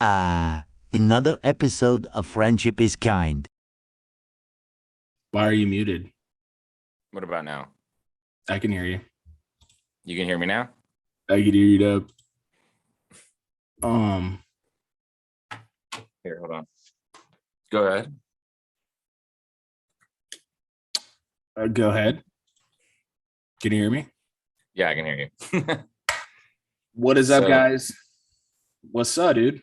Ah, another episode of Friendship is Kind. Why are you muted? What about now? I can hear you. You can hear me now? I can hear you up. Um, Here, hold on. Go ahead. Go ahead. Can you hear me? Yeah, I can hear you. What is up, So- guys? What's up, dude?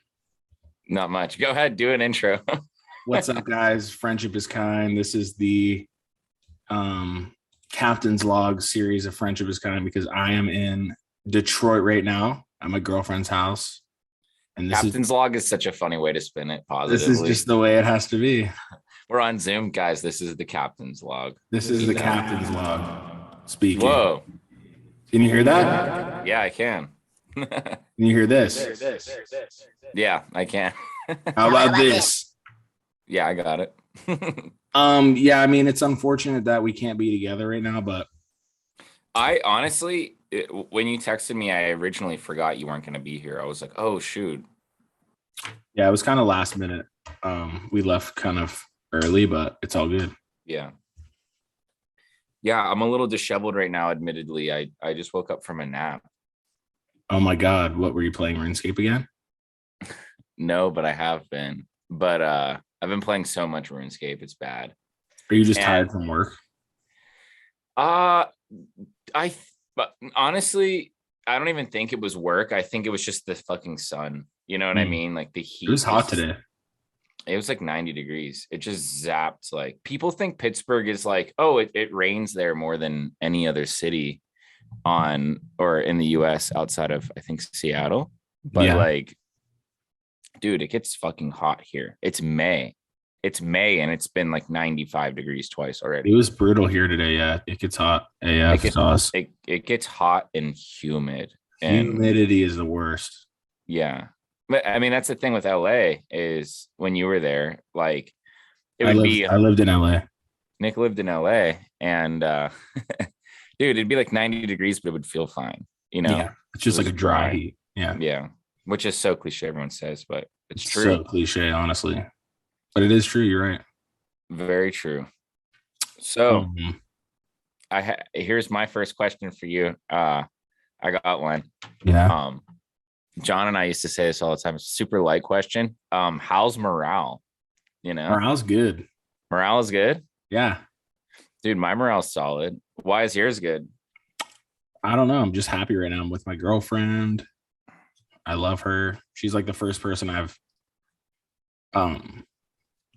Not much. Go ahead, do an intro. What's up, guys? Friendship is Kind. This is the Captain's Log series of Friendship is Kind because I am in Detroit right now. I'm at girlfriend's house. And Captain's log is such a funny way to spin it positively. This is just the way it has to be. We're on Zoom, guys. This is the captain's log. This is the Captain's Log speaking. Whoa. Can you hear that? Yeah, I can. Can you hear this? Yeah, I can. How about this? Yeah, I got it. Yeah, I mean, it's unfortunate that we can't be together right now, but I honestly, when you texted me, I originally forgot you weren't going to be here. I was like, oh, shoot. yeah, it was kind of last minute. We left kind of early, but it's all good. Yeah. Yeah, I'm a little disheveled right now, admittedly. I just woke up from a nap. Oh my God, what were you playing RuneScape again? No, but I have been. But I've been playing so much RuneScape, it's bad. Are you just And- tired from work? But honestly, I don't even think it was work. I think it was just the fucking sun. You know what I mean? Like the heat. It was hot is- today. It was like 90 degrees. It just zapped. Like people think Pittsburgh is like, oh, it rains there more than any other city on or in the US outside of I think Seattle. But Yeah. like, dude, it gets fucking hot here. It's May. It's May and it's been like 95 degrees twice It already. was brutal here today. Yeah, it gets hot. AF It sauce. It gets hot and humid. And Humidity is the worst. yeah. But I mean, that's the thing with LA is when you were there, like it I would be lived in LA. Nick lived in LA and dude, it'd be like 90 degrees, but it would feel fine, you know? Yeah, it's just It like a was dry dry. heat. Yeah, Yeah. Which is so cliche, everyone says, but it's true. so cliche, honestly, but it is true. You're right. Very true. So Um, here's my first question for you. I got one. yeah, John and I used to say this all the time. It's a super light question. How's morale? You know, morale's good. morale is good. Yeah, Dude, my morale's solid. Why is yours good? I don't know. I'm just happy right now. I'm with my girlfriend. I love her. She's like the first person I've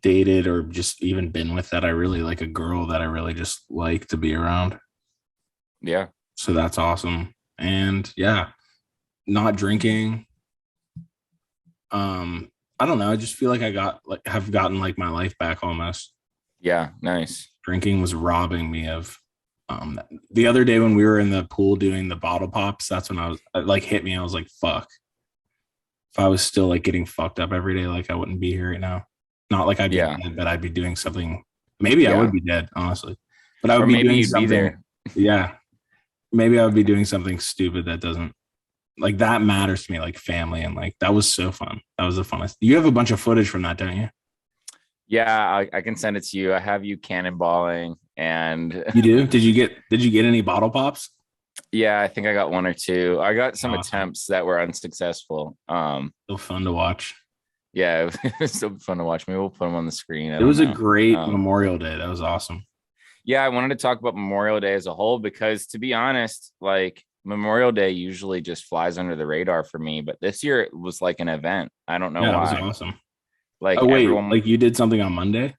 dated or just even been with that I really like, a girl that I really just like to be around. Yeah. So that's awesome. And yeah, not drinking. I don't know. I just feel like have gotten like my life back almost. Yeah. Nice. Drinking was robbing me of the other day when we were in the pool doing the bottle pops. That's when it like hit me. I was like, fuck. If I was still like getting fucked up every day, like I wouldn't be here right now. Not like I'd be Yeah. dead, but I'd be doing something. Maybe I Yeah. would be dead, honestly. But I would Or be maybe doing you'd something. be there. Yeah. Maybe I would be doing something stupid that doesn't like that matters to me, like family, and like that was so fun. That was the funnest. You have a bunch of footage from that, don't you? Yeah, I can send it to you. I have you cannonballing and You do? Did you get any bottle pops? yeah, I think I got one or two. I got some Awesome. attempts that were unsuccessful. So fun to watch. Yeah, it was so fun to watch. Maybe we'll put them on the screen. It was a know. great Um, Memorial Day. That was awesome. Yeah, I wanted to talk about Memorial Day as a whole because to be honest, like Memorial Day usually just flies under the radar for me, but this year it was like an event. I don't know Yeah, that was why. awesome. Like Oh wait, everyone like you did something on Monday?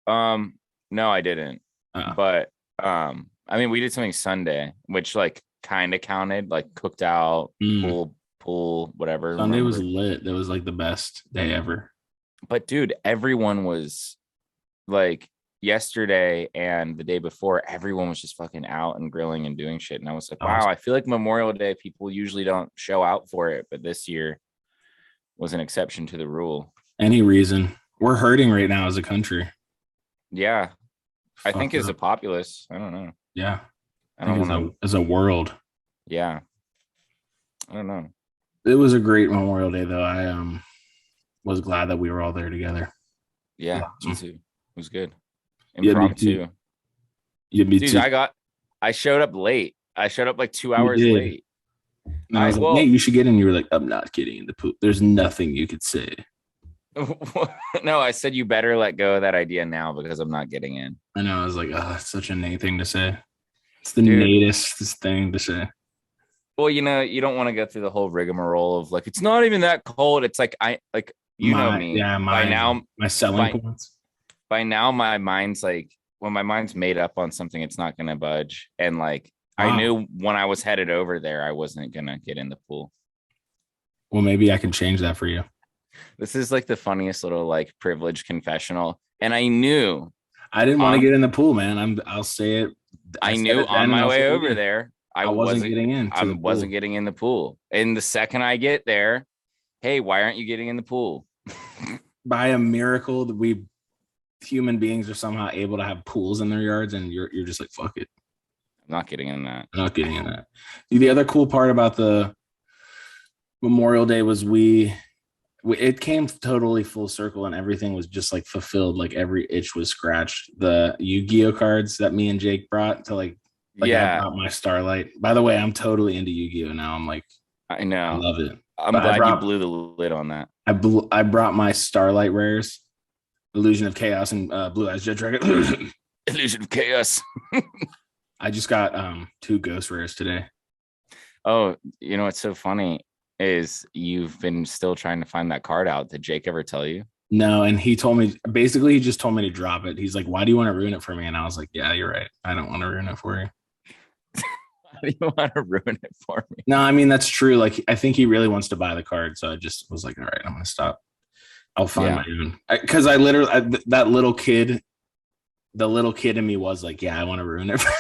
no, I didn't. Oh. But I mean we did something Sunday, which like kind of counted, like cooked out, Mm. pool, whatever. Sunday was remember? lit. That was like the best day ever. But dude, everyone was like yesterday and the day before, everyone was just fucking out and grilling and doing shit. And I was like, wow, Awesome. I feel like Memorial Day people usually don't show out for it, but this year was an exception to the rule. Any reason? We're hurting right now as a country. Yeah, I think Fucked as a up. populace, I don't know. Yeah. I don't think want to. as a world. Yeah, I don't know. It was a great Memorial Day, though. I was glad that we were all there together. Yeah, me Awesome. too. It was good. Yeah, me Impromptu. too. Yeah, me Dude, too. I showed up late. I showed up like 2 hours You did. late. And I was like, Nate, you should get in. You were like, I'm not getting in the poop. There's nothing you could say. No, I said you better let go of that idea now because I'm not getting in. I know. I was like, oh, it's such a Nate thing to say. It's the Dude. Natest thing to say. Well, you don't want to go through the whole rigmarole of like, it's not even that cold. It's like, know me. Yeah, my selling points. By now, my mind's like, when my mind's made up on something, it's not going to budge. And like, wow. I knew when I was headed over there, I wasn't going to get in the pool. Well, maybe I can change that for you. This is like the funniest little like privilege confessional. And I knew I didn't want to get in the pool, man. I'll say it. I knew on my way over there, I wasn't getting in. I wasn't getting in the pool. And the second I get there, hey, why aren't you getting in the pool? By a miracle, we human beings are somehow able to have pools in their yards, and you're just like, fuck it. I'm not getting in that. I'm not getting in that. The other cool part about the Memorial Day was it came totally full circle, and everything was just like fulfilled. Like every itch was scratched. The Yu-Gi-Oh cards that me and Jake brought to like yeah, I brought my Starlight. By the way, I'm totally into Yu-Gi-Oh now. I'm like, I know, I love it. I'm glad you blew the lid on that. I brought my Starlight rares, Illusion of Chaos and Blue Eyes Jet Dragon. Illusion of Chaos. I just got 2 ghost rares today. Oh, you know what's so funny is you've been still trying to find that card out. Did Jake ever tell you? No, and he told me, basically he just told me to drop it. He's like, why do you want to ruin it for me? And I was like, yeah, you're right. I don't want to ruin it for you. Why do you want to ruin it for me? No, I mean, that's true. Like, I think he really wants to buy the card. So I just was like, all right, I'm going to stop. I'll find my own. Because I literally, that little kid, the little kid in me was like, yeah, I want to ruin it for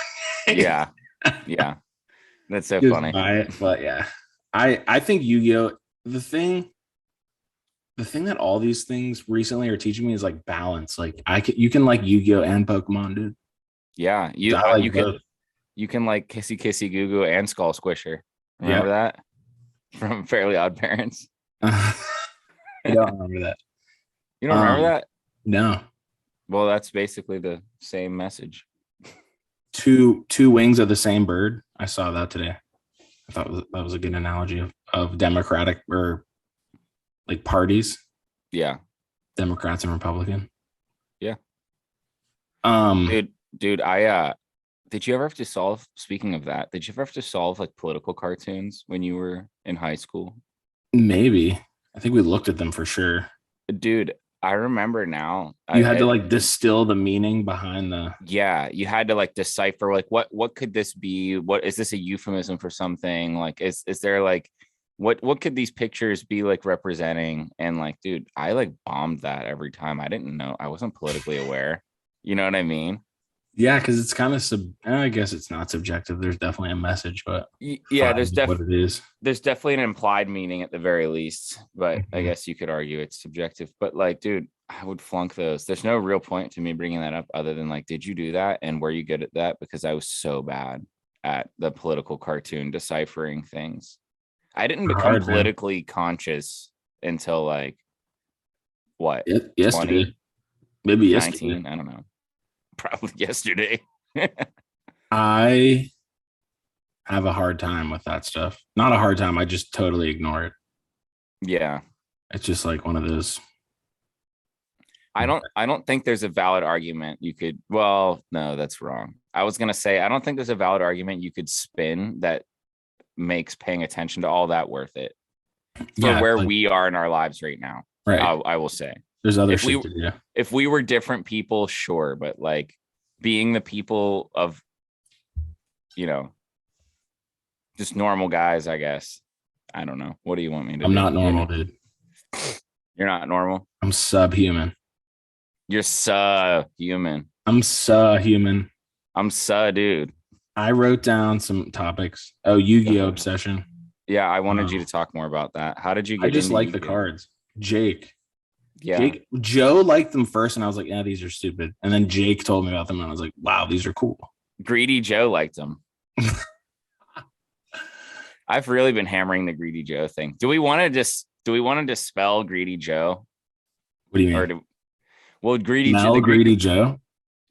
you. Yeah. Yeah. That's so just funny. Buy it. But yeah, I think Yu-Gi-Oh, the thing that all these things recently are teaching me is like balance. Like you can like Yu-Gi-Oh and Pokemon, dude. Yeah, you can like Kissy Goo Goo and Skull Squisher. Remember that from Fairly Odd Parents? I don't remember that. You don't remember that? No. Well, that's basically the same message. Two wings of the same bird. I saw that today. I thought that was a good analogy of Democratic or like parties. Yeah. Democrats and Republican. Yeah. Dude, did you ever have to solve, speaking of that, did you ever have to solve like political cartoons when you were in high school? Maybe. I think we looked at them for sure. Dude, I remember now. You had to like distill the meaning behind the. Yeah, you had to like decipher like what could this be? What is this a euphemism for something? Like is there like what could these pictures be like representing? And like, dude, I like bombed that every time. I didn't know. I wasn't politically aware. You know what I mean? Yeah, because it's kind of I guess it's not subjective. There's definitely a message, but yeah, there's definitely what it is. There's definitely an implied meaning at the very least, but I guess you could argue it's subjective. But like, dude, I would flunk those. There's no real point to me bringing that up other than like, did you do that and were you good at that? Because I was so bad at the political cartoon deciphering things. I didn't become politically conscious until like what? Yesterday. 20, maybe 19, yesterday. I don't know. Probably yesterday. I have a hard time with that stuff. Not a hard time. I just totally ignore it. Yeah. It's just like one of those. I don't think there's a valid argument you could. Well, no, that's wrong. I was going to say, I don't think there's a valid argument you could spin that makes paying attention to all that worth it for where we are in our lives right now. Right. I will say. There's other shit to do. If we were different people, sure. But like being the people of, just normal guys, I guess. I don't know. What do you want me to do? I'm not normal, dude. You're not normal? I'm subhuman. You're human. I'm human. I'm dude. I wrote down some topics. Oh, Yu-Gi-Oh obsession. Yeah, I wanted you to talk more about that. How did you get I just like Yu-Gi-Oh? the cards. Jake. Yeah. Joe liked them first, and I was like, yeah, these are stupid. And then Jake told me about them, and I was like, wow, these are cool. Greedy Joe liked them. I've really been hammering the Greedy Joe thing. Do we want to dispel Greedy Joe? What do you Or mean? Greedy Joe?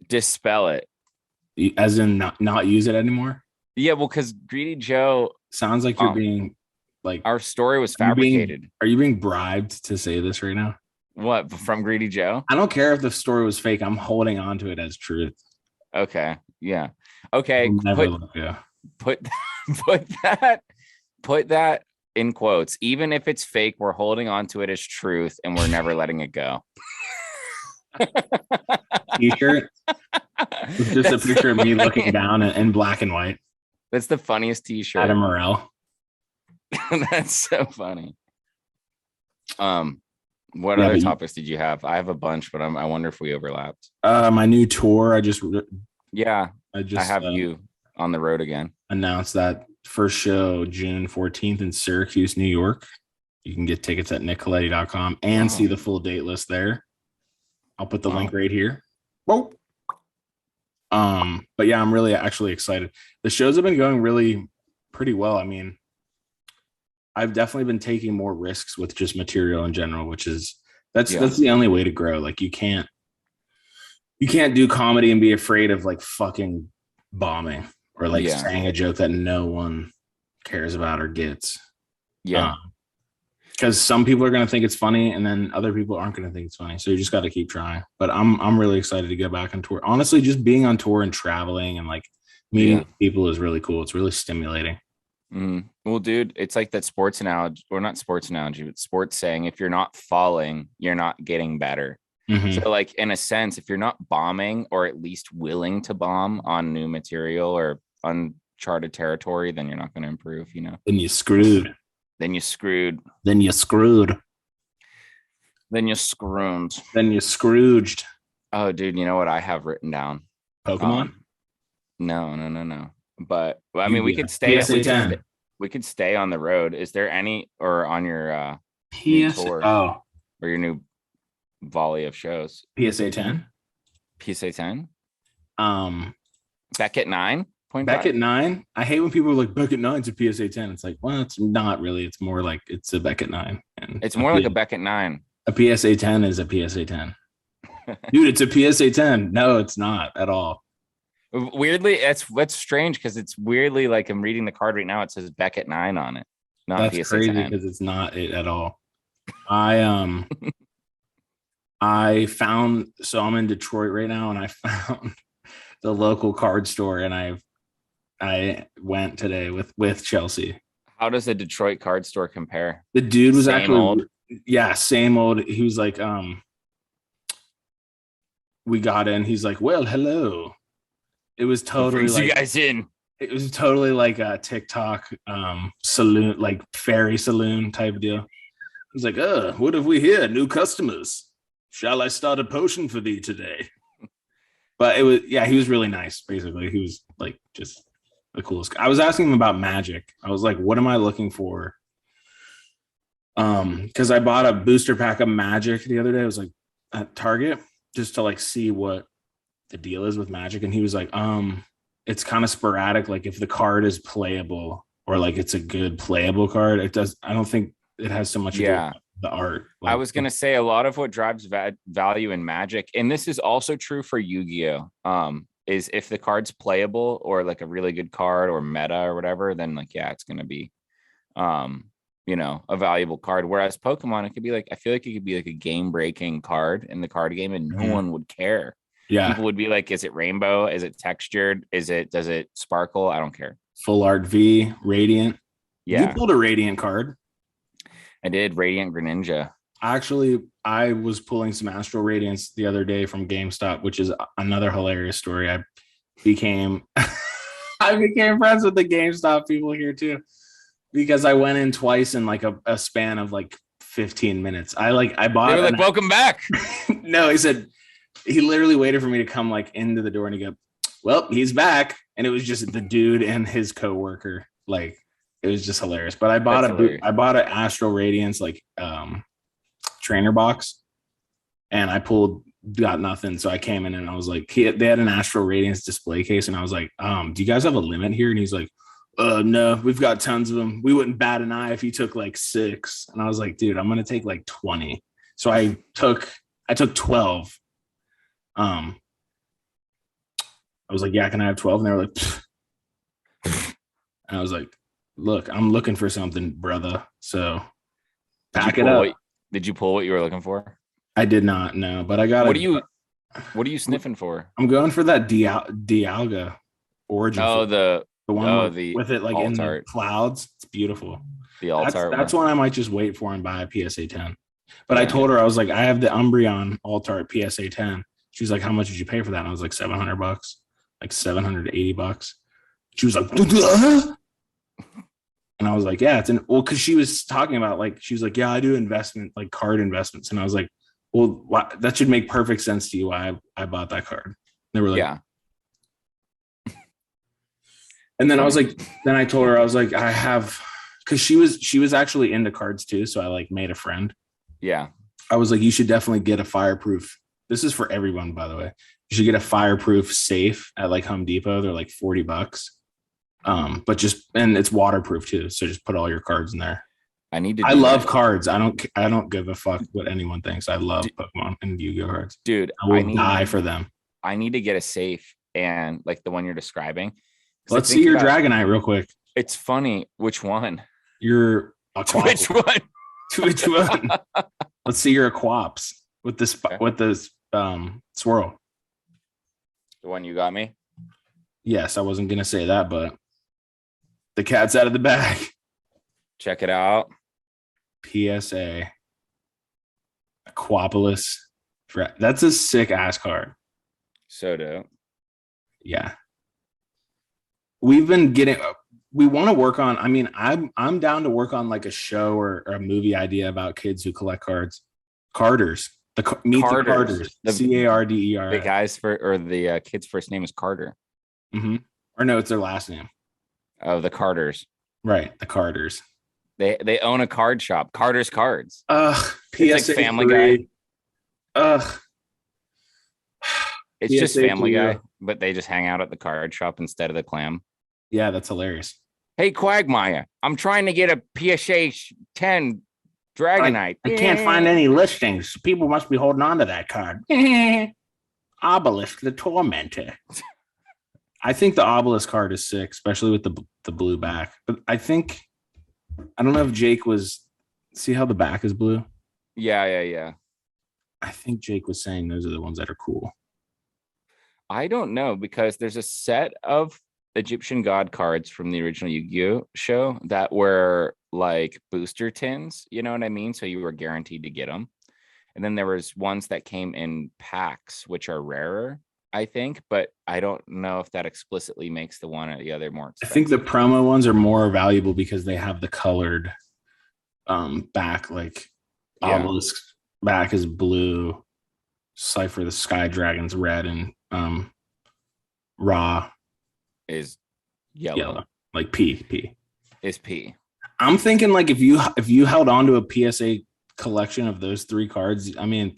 Dispel it. As in not use it anymore? Yeah, well, because Greedy Joe sounds like you're being like our story was fabricated. Are you being bribed to say this right now? What, from Greedy Joe? I don't care if the story was fake. I'm holding on to it as truth. Okay. Yeah. Okay. Put that in quotes. Even if it's fake, we're holding on to it as truth and we're never letting it go. T-shirt. It's just a picture of me looking down in black and white. That's the funniest T-shirt. Adam Morrell. That's so funny. What other topics did you have? I have a bunch, but I wonder if we overlapped. My new tour. I have you on the road again. Announced that first show June 14th in Syracuse, New York. You can get tickets at nickcoletti.com and see the full date list there. I'll put the link right here. Whoa. But yeah, I'm really actually excited. The shows have been going really pretty well. I mean, I've definitely been taking more risks with just material in general, which is that's the only way to grow. Like you can't do comedy and be afraid of like fucking bombing or like saying a joke that no one cares about or gets. Yeah. Because some people are going to think it's funny and then other people aren't going to think it's funny. So you just got to keep trying. But I'm really excited to get back on tour. Honestly, just being on tour and traveling and like meeting people is really cool. It's really stimulating. Well, dude, it's like that sports analogy, or not sports analogy, but sports saying, if you're not falling, you're not getting better. So like in a sense, if you're not bombing or at least willing to bomb on new material or uncharted territory, then you're not going to improve, you know? Then you're screwed. Then you're screwed. Then you're screwed. Then you're screwed. Then you're Scrooged. Oh, dude, you know what I have written down? Pokemon? No. But I mean, we could stay. We could stay on the road. Is there any, or on your new tour, or your new volley of shows? PSA 10. PSA 10. Beckett 9. Beckett 9. I hate when people are like Beckett 9's a PSA 10. It's like, well, it's not really. It's more like it's a Beckett 9. And it's more like a Beckett 9. A PSA 10 is a PSA 10. Dude, it's a PSA 10. No, it's not at all. Weirdly, that's strange because it's weirdly like I'm reading the card right now. It says Beckett 9 on it. Not That's PSA crazy 10. because it's not it at all. I found, so I'm in Detroit right now, and I found the local card store, and I went today with Chelsea. How does the Detroit card store compare? The dude was same old. Same old. He was like, we got in. He's like, well, hello. It was totally like, you guys in. It was totally like a TikTok saloon, like fairy saloon type deal. He's like, what have we here? New customers. Shall I start a potion for thee today? But it was, he was really nice. Basically, he was like just the coolest guy. I was asking him about magic. I was like, what am I looking for? Because I bought a booster pack of magic the other day. I was like at Target just to like see what the deal is with magic. And he was like, it's kind of sporadic. Like if the card is playable or like it's a good playable card, I don't think it has so much to do with the art. Like, I was going to say a lot of what drives value in Magic, and this is also true for Yu-Gi-Oh, is if the card's playable or like a really good card or meta or whatever, then like, it's going to be, a valuable card. Whereas Pokemon, it could be like, I feel like it could be like a game breaking card in the card game and no one would care. Yeah. People would be like, is it rainbow? Is it textured? Does it sparkle? I don't care. Full art V, Radiant. Yeah. You pulled a Radiant card. I did. Radiant Greninja. Actually, I was pulling some Astral Radiance the other day from GameStop, which is another hilarious story. I became friends with the GameStop people here too, because I went in twice in like a span of like 15 minutes. I bought. They were like, welcome back. No, he literally waited for me to come like into the door and he go, well, he's back. And it was just the dude and his coworker. Like, it was just hilarious. But I bought an Astral Radiance like trainer box, and I got nothing. So I came in and I was like, they had an Astral Radiance display case, and I was like, do you guys have a limit here? And he's like, No, we've got tons of them. We wouldn't bat an eye if you took like 6. And I was like, dude, I'm gonna take like 20. So I took 12. I was like, yeah, can I have 12? And they were like, pfft. And I was like, look, I'm looking for something, brother. So pack it up. Did you pull what you were looking for? I did not know, but I got What are you sniffing for? I'm going for that Dialga origin. Oh, the one the with it like in the clouds. It's beautiful. The alt-art. That's one I might just wait for and buy a PSA 10. But I told her, I was like, I have the Umbreon alt-art PSA 10. She's like, how much did you pay for that? And I was like, $700, like $780. She was like, and I was like, yeah, because she was talking about like, she was like, yeah, I do investment, like card investments. And I was like, well, that should make perfect sense to you why I bought that card. And they were like, yeah. And then I was like, then I told her, I was like, I have, because she was actually into cards too. So I like made a friend. Yeah. I was like, you should definitely get a fireproof. This is for everyone, by the way. You should get a fireproof safe at like Home Depot. They're like $40. But and it's waterproof too. So just put all your cards in there. I love cards. I don't give a fuck what anyone thinks. I love Pokemon and Yu-Gi-Oh cards. Dude, I will die for them. I need to get a safe and like the one you're describing. Let's see your Dragonite real quick. It's funny. Which one? Your Which one? Which one? Let's see your Aquaps with this swirl. The one you got me? Yes, I wasn't gonna say that, but the cat's out of the bag. Check it out. PSA Aquapolis. That's a sick ass card. So dope. Yeah. We've been getting. We want to work on. I mean, I'm down to work on like a show or a movie idea about kids who collect cards. Carters. The Carters. CARDER. The guy's the kid's first name is Carter. Mm-hmm. Or no, it's their last name. Oh, the Carters. Right, the Carters. They own a card shop, Carter's Cards. PSA it's like Family 3. Guy. It's PSA just Family 2. Guy, but they just hang out at the card shop instead of the clam. Yeah, that's hilarious. Hey, Quagmire, I'm trying to get a PSA 10 Dragonite. I can't find any listings. People must be holding on to that card. Obelisk, the Tormentor. I think the Obelisk card is sick, especially with the blue back. But I don't know if Jake was. See how the back is blue? Yeah. I think Jake was saying those are the ones that are cool. I don't know because there's a set of Egyptian god cards from the original Yu-Gi-Oh show that were like booster tins. You know what I mean? So you were guaranteed to get them. And then there was ones that came in packs, which are rarer, I think, but I don't know if that explicitly makes the one or the other more expensive. I think the promo ones are more valuable because they have the colored back, like Obelisk back is blue, Cypher the Sky Dragon's red, and Ra is yellow. Like P. Is P. I'm thinking like if you held on to a PSA collection of those 3 cards, I mean,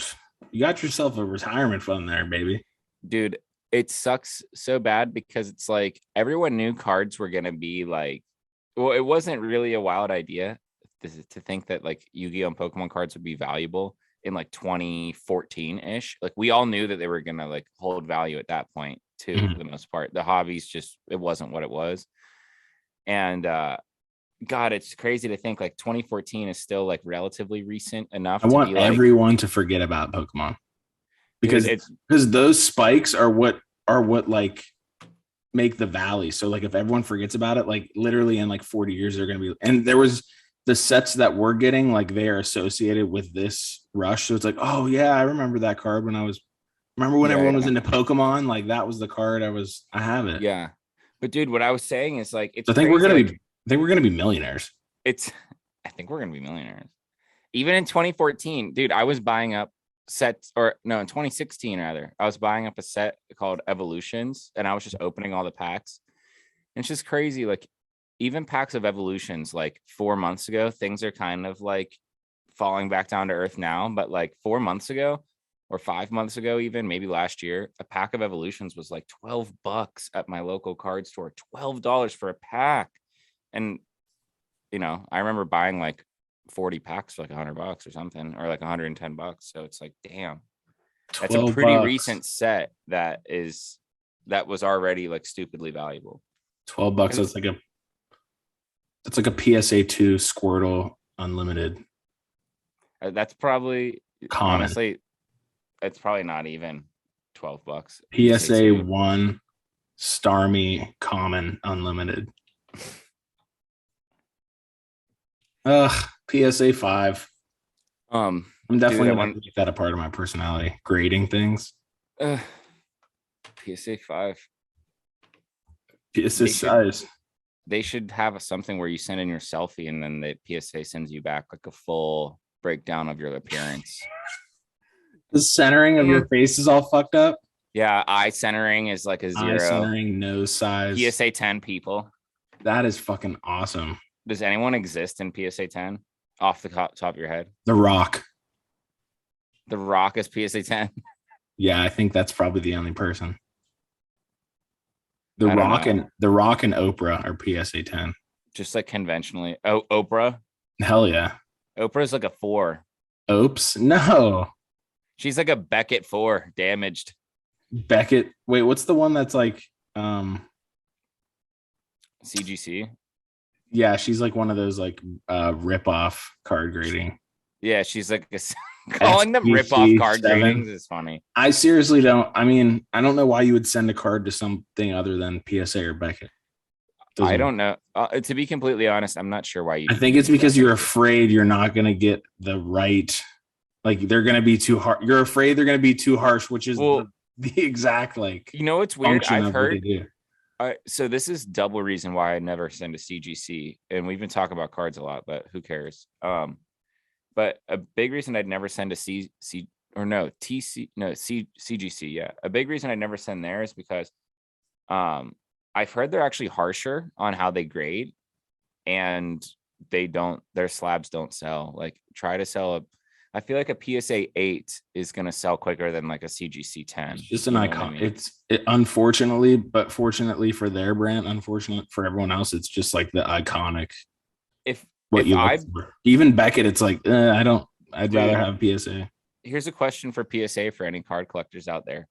you got yourself a retirement fund there, baby. Dude, it sucks so bad because it's like everyone knew cards were going to be like, well, it wasn't really a wild idea to think that like Yu-Gi-Oh and Pokemon cards would be valuable in like 2014-ish. Like we all knew that they were going to like hold value at that point too, for the most part. The hobbies it wasn't what it was. And God, it's crazy to think like 2014 is still like relatively recent enough. I want everyone to forget about Pokemon. Because those spikes are what like make the valley. So like if everyone forgets about it, like literally in like 40 years they're going to be. And there was the sets that we're getting, like they are associated with this rush. So it's like, oh yeah, I remember that card when everyone was into Pokemon. Like that was the card I have it. Yeah, but dude, what I was saying is like it's. I think we're gonna be millionaires. I think we're gonna be millionaires. Even in 2014, dude, I was buying up sets, in 2016 rather, I was buying up a set called Evolutions, and I was just opening all the packs. And it's just crazy. Like even packs of Evolutions, like 4 months ago, things are kind of like falling back down to earth now. But like 4 months ago or 5 months ago, even maybe last year, a pack of Evolutions was like $12 at my local card store. $12 for a pack. And I remember buying like 40 packs for like $100 or something, or like $110. So it's like, damn, that's a pretty $12. recent set that was already like stupidly valuable. $12. That's like a PSA 2 Squirtle Unlimited. That's probably Common. Honestly, it's probably not even $12. PSA 1 Starmie Common Unlimited. Ugh, PSA 5. I'm definitely going to make that a part of my personality. Grading things. PSA 5. PSA size. They should have something where you send in your selfie and then the PSA sends you back like a full breakdown of your appearance. The centering of your face is all fucked up. Yeah, eye centering is like a 0. Eye centering, nose size. PSA 10 people. That is fucking awesome. Does anyone exist in PSA 10 off the top of your head? The Rock. The Rock is PSA 10. Yeah, I think that's probably the only person. The Rock and Oprah are PSA 10. Just like conventionally. Oh, Oprah. Hell yeah. Oprah's like a 4. Oops. No. She's like a Beckett 4, damaged. Beckett. Wait, what's the one that's like CGC? Yeah, she's like one of those like rip-off card grading. Yeah, she's like calling them rip-off card gradings is funny. I seriously don't. I mean, I don't know why you would send a card to something other than PSA or Beckett. I don't know. To be completely honest, I'm not sure why you. I think it's because you're afraid you're not going to get the right. Like they're going to be too hard. You're afraid they're going to be too harsh, which is the exact like. It's weird. I've heard. So this is double reason why I never send a CGC, and we've been talking about cards a lot, but who cares? But a big reason I'd never send a CGC. Yeah, a big reason I'd never send there is because, I've heard they're actually harsher on how they grade, and their slabs don't sell. Like try to sell I feel like a PSA 8 is going to sell quicker than like a CGC 10. It's just an icon. I mean? Unfortunately, but fortunately for their brand, unfortunate for everyone else, it's just like the iconic. Even Beckett, it's like, I'd rather have PSA. Here's a question for PSA for any card collectors out there.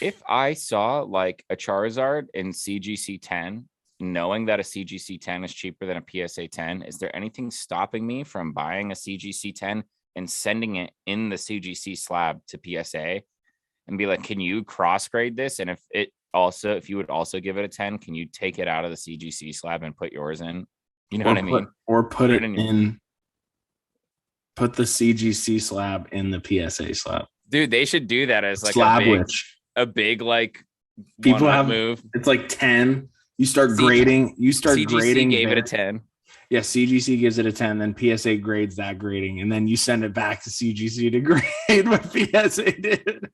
If I saw like a Charizard in CGC 10, knowing that a CGC 10 is cheaper than a PSA 10, is there anything stopping me from buying a CGC 10 and sending it in the CGC slab to PSA and be like, can you cross grade this? And if you would also give it a 10, can you take it out of the CGC slab and put yours in? You know what I mean? Or put it in, put the CGC slab in the PSA slab. Dude, they should do that as like a big like people have move. It's like 10. You start grading. CGC gave it a 10. Yeah, CGC gives it a 10, then PSA grades that grading, and then you send it back to CGC to grade what PSA did.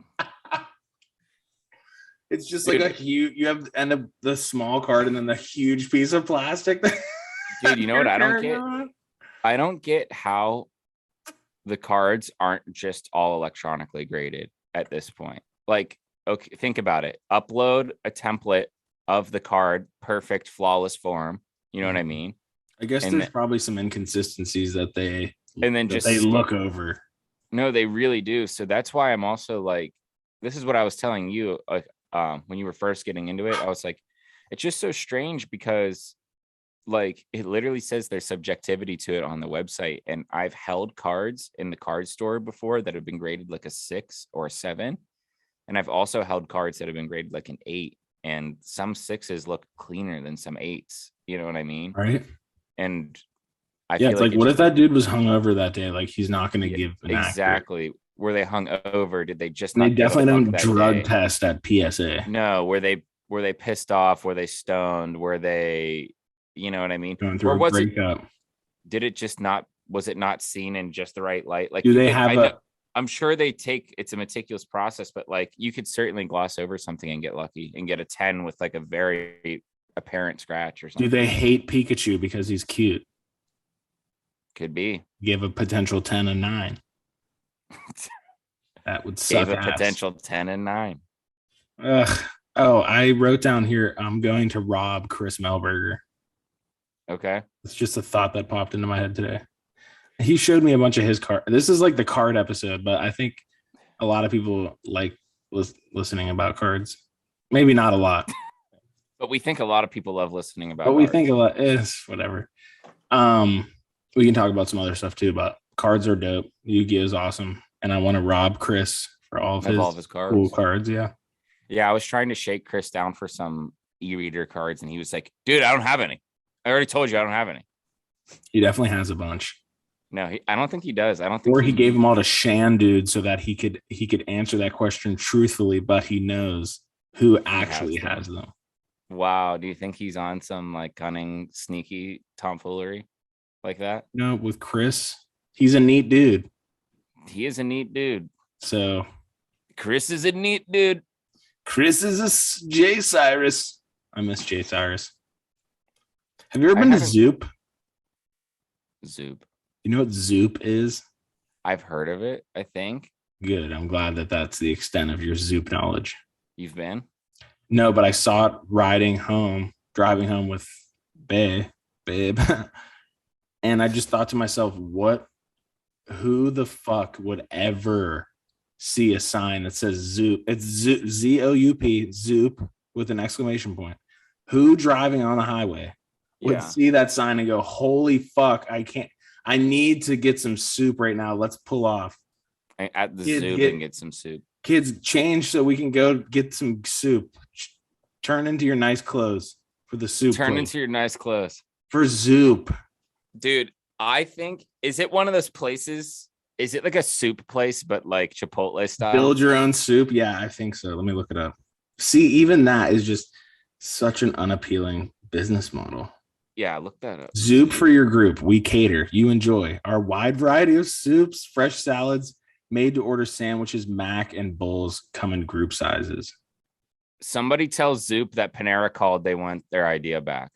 It's just like a huge, you have the small card and then the huge piece of plastic. Dude, you know what I don't get? I don't get how the cards aren't just all electronically graded at this point. Like, okay, think about it. Upload a template of the card, perfect, flawless form. You know what I mean? I guess there's probably some inconsistencies that they look over. No, they really do. So that's why I'm also like, this is what I was telling you when you were first getting into it. I was like, it's just so strange because like it literally says there's subjectivity to it on the website. And I've held cards in the card store before that have been graded like a 6 or a 7. And I've also held cards that have been graded like an 8. And some 6s look cleaner than some 8s. You know what I mean? Right. And it's like what if that dude was hungover that day? Like he's not going to give an exactly. Were they hung over? Did they just? They definitely don't drug test at PSA. No. Were they pissed off? Were they stoned? Were they? You know what I mean? Going through a breakup. Did it just not? Was it not seen in just the right light? Like, do they have I'm sure it's a meticulous process, but like you could certainly gloss over something and get lucky and get a 10 with like a very apparent scratch or something. Do they hate Pikachu because he's cute? Could be. Give a potential 10 and 9. That would suck. Gave a potential 10 and 9. Ugh. Oh, I wrote down here, I'm going to rob Chris Melberger. Okay. It's just a thought that popped into my head today. He showed me a bunch of his card. This is like the card episode, but I think a lot of people like listening about cards. Maybe not a lot, But we think a lot of people love listening about but we cards. think a lot is whatever. We can talk about some other stuff too, but cards are dope. Yu-Gi-Oh is awesome, and I want to rob Chris for all of his cards. cool cards. Yeah, Yeah, I was trying to shake Chris down for some e-reader cards, and he was like, "Dude, I don't have any. I already told you I don't have any." he definitely has a bunch. No, I don't think he does. I don't think. Or he gave them all to Shan dude so that he could answer that question truthfully, but he knows who actually has them. Wow. Do you think he's on some like cunning, sneaky tomfoolery like that? No, with Chris, he's a neat dude. He is a neat dude. So Chris is a neat dude. Chris is a Jay Cyrus. I miss Jay Cyrus. Have you ever been to Zoop? Zoop. You know what Zoop is? I've heard of it, I think. Good. I'm glad that that's the extent of your Zoop knowledge. You've been? No, but I saw it driving home with babe. And I just thought to myself, who the fuck would ever see a sign that says Zoop? It's Zoop, Z-O-U-P, Zoop with an exclamation point. Who driving on the highway would see that sign and go, holy fuck, I need to get some soup right now. Let's pull off. At the Zoop and get some soup. Kids, change so we can go get some soup. Turn into your nice clothes for the soup. Turn into your nice clothes. For Zoop. Dude, I think, is it one of those places? Is it like a soup place, but like Chipotle style? Build your own soup? Yeah, I think so. Let me look it up. See, even that is just such an unappealing business model. Yeah, look that up. Zoop for your group. We cater. You enjoy our wide variety of soups, fresh salads, made to order sandwiches, mac, and bowls come in group sizes. Somebody tells Zoop that Panera called. They want their idea back.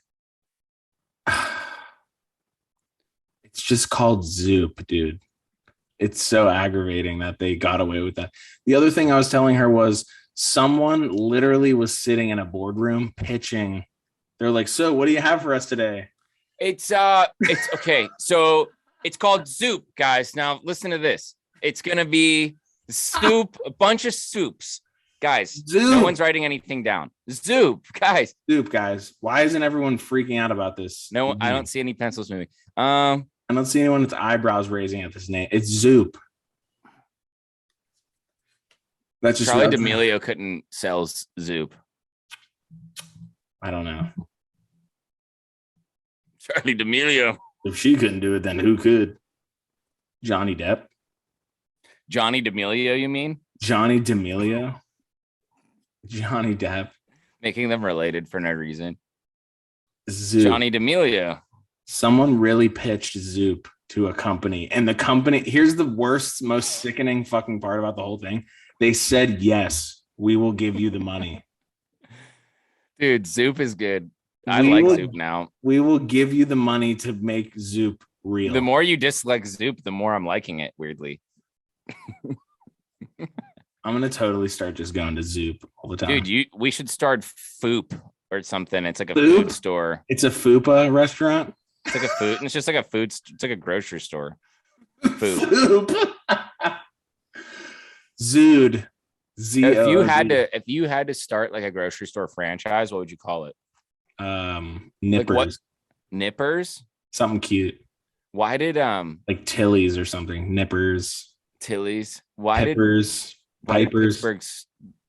It's just called Zoop, dude. It's so aggravating that they got away with that. The other thing I was telling her was someone literally was sitting in a boardroom pitching. They're like, so what do you have for us today? It's okay. So it's called Zoop, guys. Now listen to this. It's gonna be soup, a bunch of soups. Guys, Zoop. No one's writing anything down. Zoop, guys. Zoop, guys. Why isn't everyone freaking out about this? No, I don't see any pencils moving. I don't see anyone with eyebrows raising at this name. It's Zoop. That's just Charlie D'Amelio couldn't sell Zoop. I don't know. Charlie D'Amelio. If she couldn't do it, then who could? Johnny Depp. Johnny D'Amelio, you mean? Johnny D'Amelio. Johnny Depp. Making them related for no reason. Zoop. Johnny D'Amelio. Someone really pitched Zoop to a company, and the company, here's the worst, most sickening fucking part about the whole thing. They said, yes, we will give you the money. Dude, Zoop is good. I like Zoop now. We will give you the money to make Zoop real. The more you dislike Zoop, the more I'm liking it, weirdly. I'm going to totally start just going to Zoop all the time. Dude, we should start Foop or something. It's like a food store. It's a Fupa restaurant? It's like a food. It's just like a food. It's like a grocery store. Food. Zoop. Zood. If you had to start like a grocery store franchise, what would you call it? Nippers. Like Nippers? Something cute. Why did like Tilly's or something? Nippers. Tilly's. Pipers.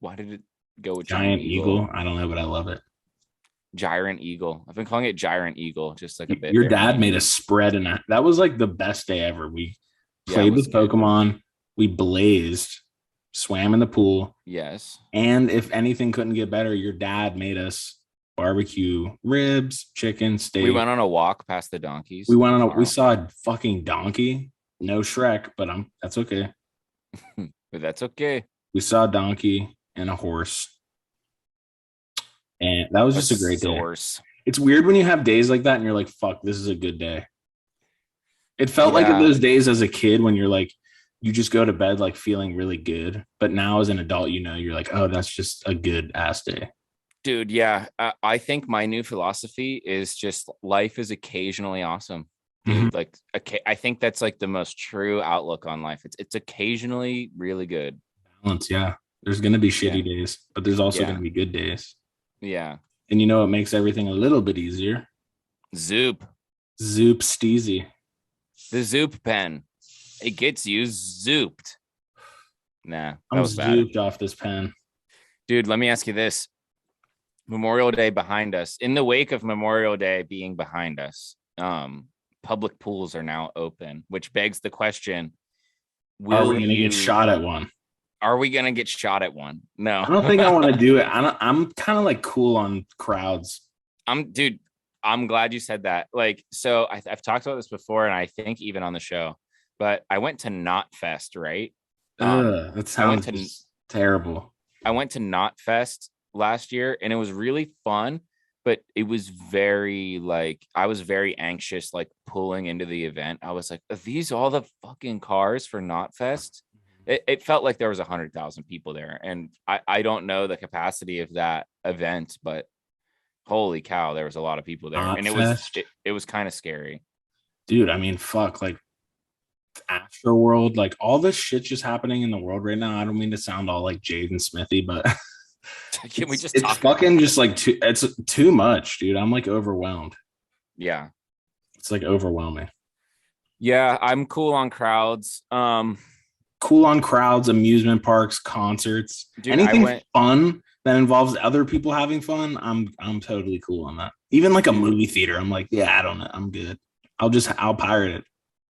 Why did it go with Giant Eagle? I don't know, but I love it. Gyrant Eagle. I've been calling it Gyrant Eagle just like a bit. Your dad made a spread, and that was like the best day ever. We played with Pokemon. We blazed, swam in the pool. Yes. And if anything couldn't get better, your dad made us barbecue ribs, chicken, steak. We went on a walk past the donkeys. We saw a fucking donkey. No Shrek, but that's okay. But that's okay. We saw a donkey and a horse. And that was just a great day. It's weird when you have days like that and you're like, fuck, this is a good day. It felt like in those days as a kid when you're like, you just go to bed like feeling really good. But now as an adult, you're like, oh, that's just a good ass day. Dude, yeah. I think my new philosophy is just life is occasionally awesome, dude. Like, okay, I think that's like the most true outlook on life. It's occasionally really good. Balance, yeah. There's gonna be Yeah. shitty days, but there's also Yeah. gonna be good days. Yeah. And you know what makes everything a little bit easier? Zoop. Zoop Steezy. The Zoop pen. It gets you zooped. Nah, that I'm was bad. zooped off this pen. Dude, let me ask you this. Memorial Day behind us. In the wake of Memorial Day being behind us, public pools are now open, which begs the question, Are we gonna get shot at one? Are we gonna get shot at one? No. I don't think I want to do it. I'm kind of like cool on crowds. I'm glad you said that. Like, so I've talked about this before, and I think even on the show, but I went to Knot Fest, right? That sounds terrible. I went to Knot Fest last year, and it was really fun, but it was very like I was very anxious, like pulling into the event. I was like, are these all the fucking cars for Knot Fest? It felt like there was 100,000 people there, and I don't know the capacity of that event, but holy cow, there was a lot of people there, and it was kind of scary. Dude, I mean, fuck, like Astro World, like all this shit just happening in the world right now. I don't mean to sound all like Jaden Smithy, but Can we just it's talk fucking just like it's too much, dude. I'm like overwhelmed. Yeah. It's like overwhelming. Yeah, I'm cool on crowds. Cool on crowds, amusement parks, concerts, dude, anything fun that involves other people having fun. I'm totally cool on that. Even like a movie theater, I'm like, yeah, I don't know, I'm good. I'll pirate it.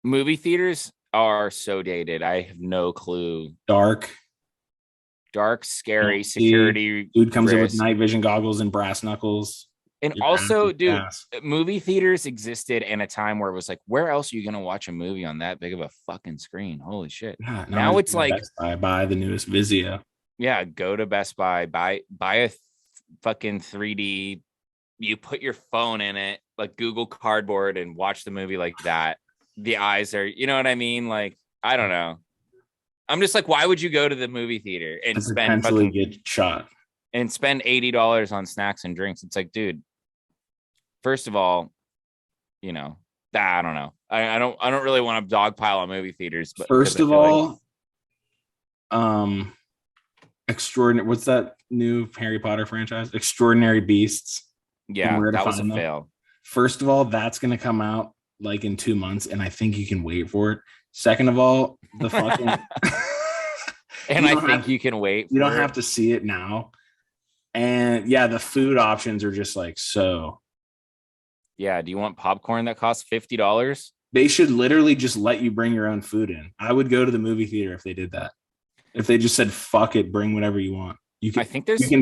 Movie theaters are so dated. I have no clue. Dark, scary, security. Dude comes in with night vision goggles and brass knuckles. And also, dude, movie theaters existed in a time where it was like, where else are you gonna watch a movie on that big of a fucking screen? Holy shit! Yeah, now it's like I buy the newest Vizio. Yeah, go to Best Buy, buy a fucking 3D. You put your phone in it, like Google Cardboard, and watch the movie like that. The eyes are, you know what I mean? Like, I don't know. I'm just like, why would you go to the movie theater and potentially get shot and spend $80 on snacks and drinks? It's like, dude. First of all, you know, I don't know. I don't really want to dogpile on movie theaters. But first of all, extraordinary. What's that new Harry Potter franchise? Extraordinary Beasts. Yeah, that was a fail. First of all, that's gonna come out like in 2 months, and I think you can wait for it. Second of all, the fucking and I think you can wait. You don't have to see it now. And yeah, the food options are just like so. Yeah, do you want popcorn that costs $50? They should literally just let you bring your own food in. I would go to the movie theater if they did that. If they just said, fuck it, bring whatever you want. You can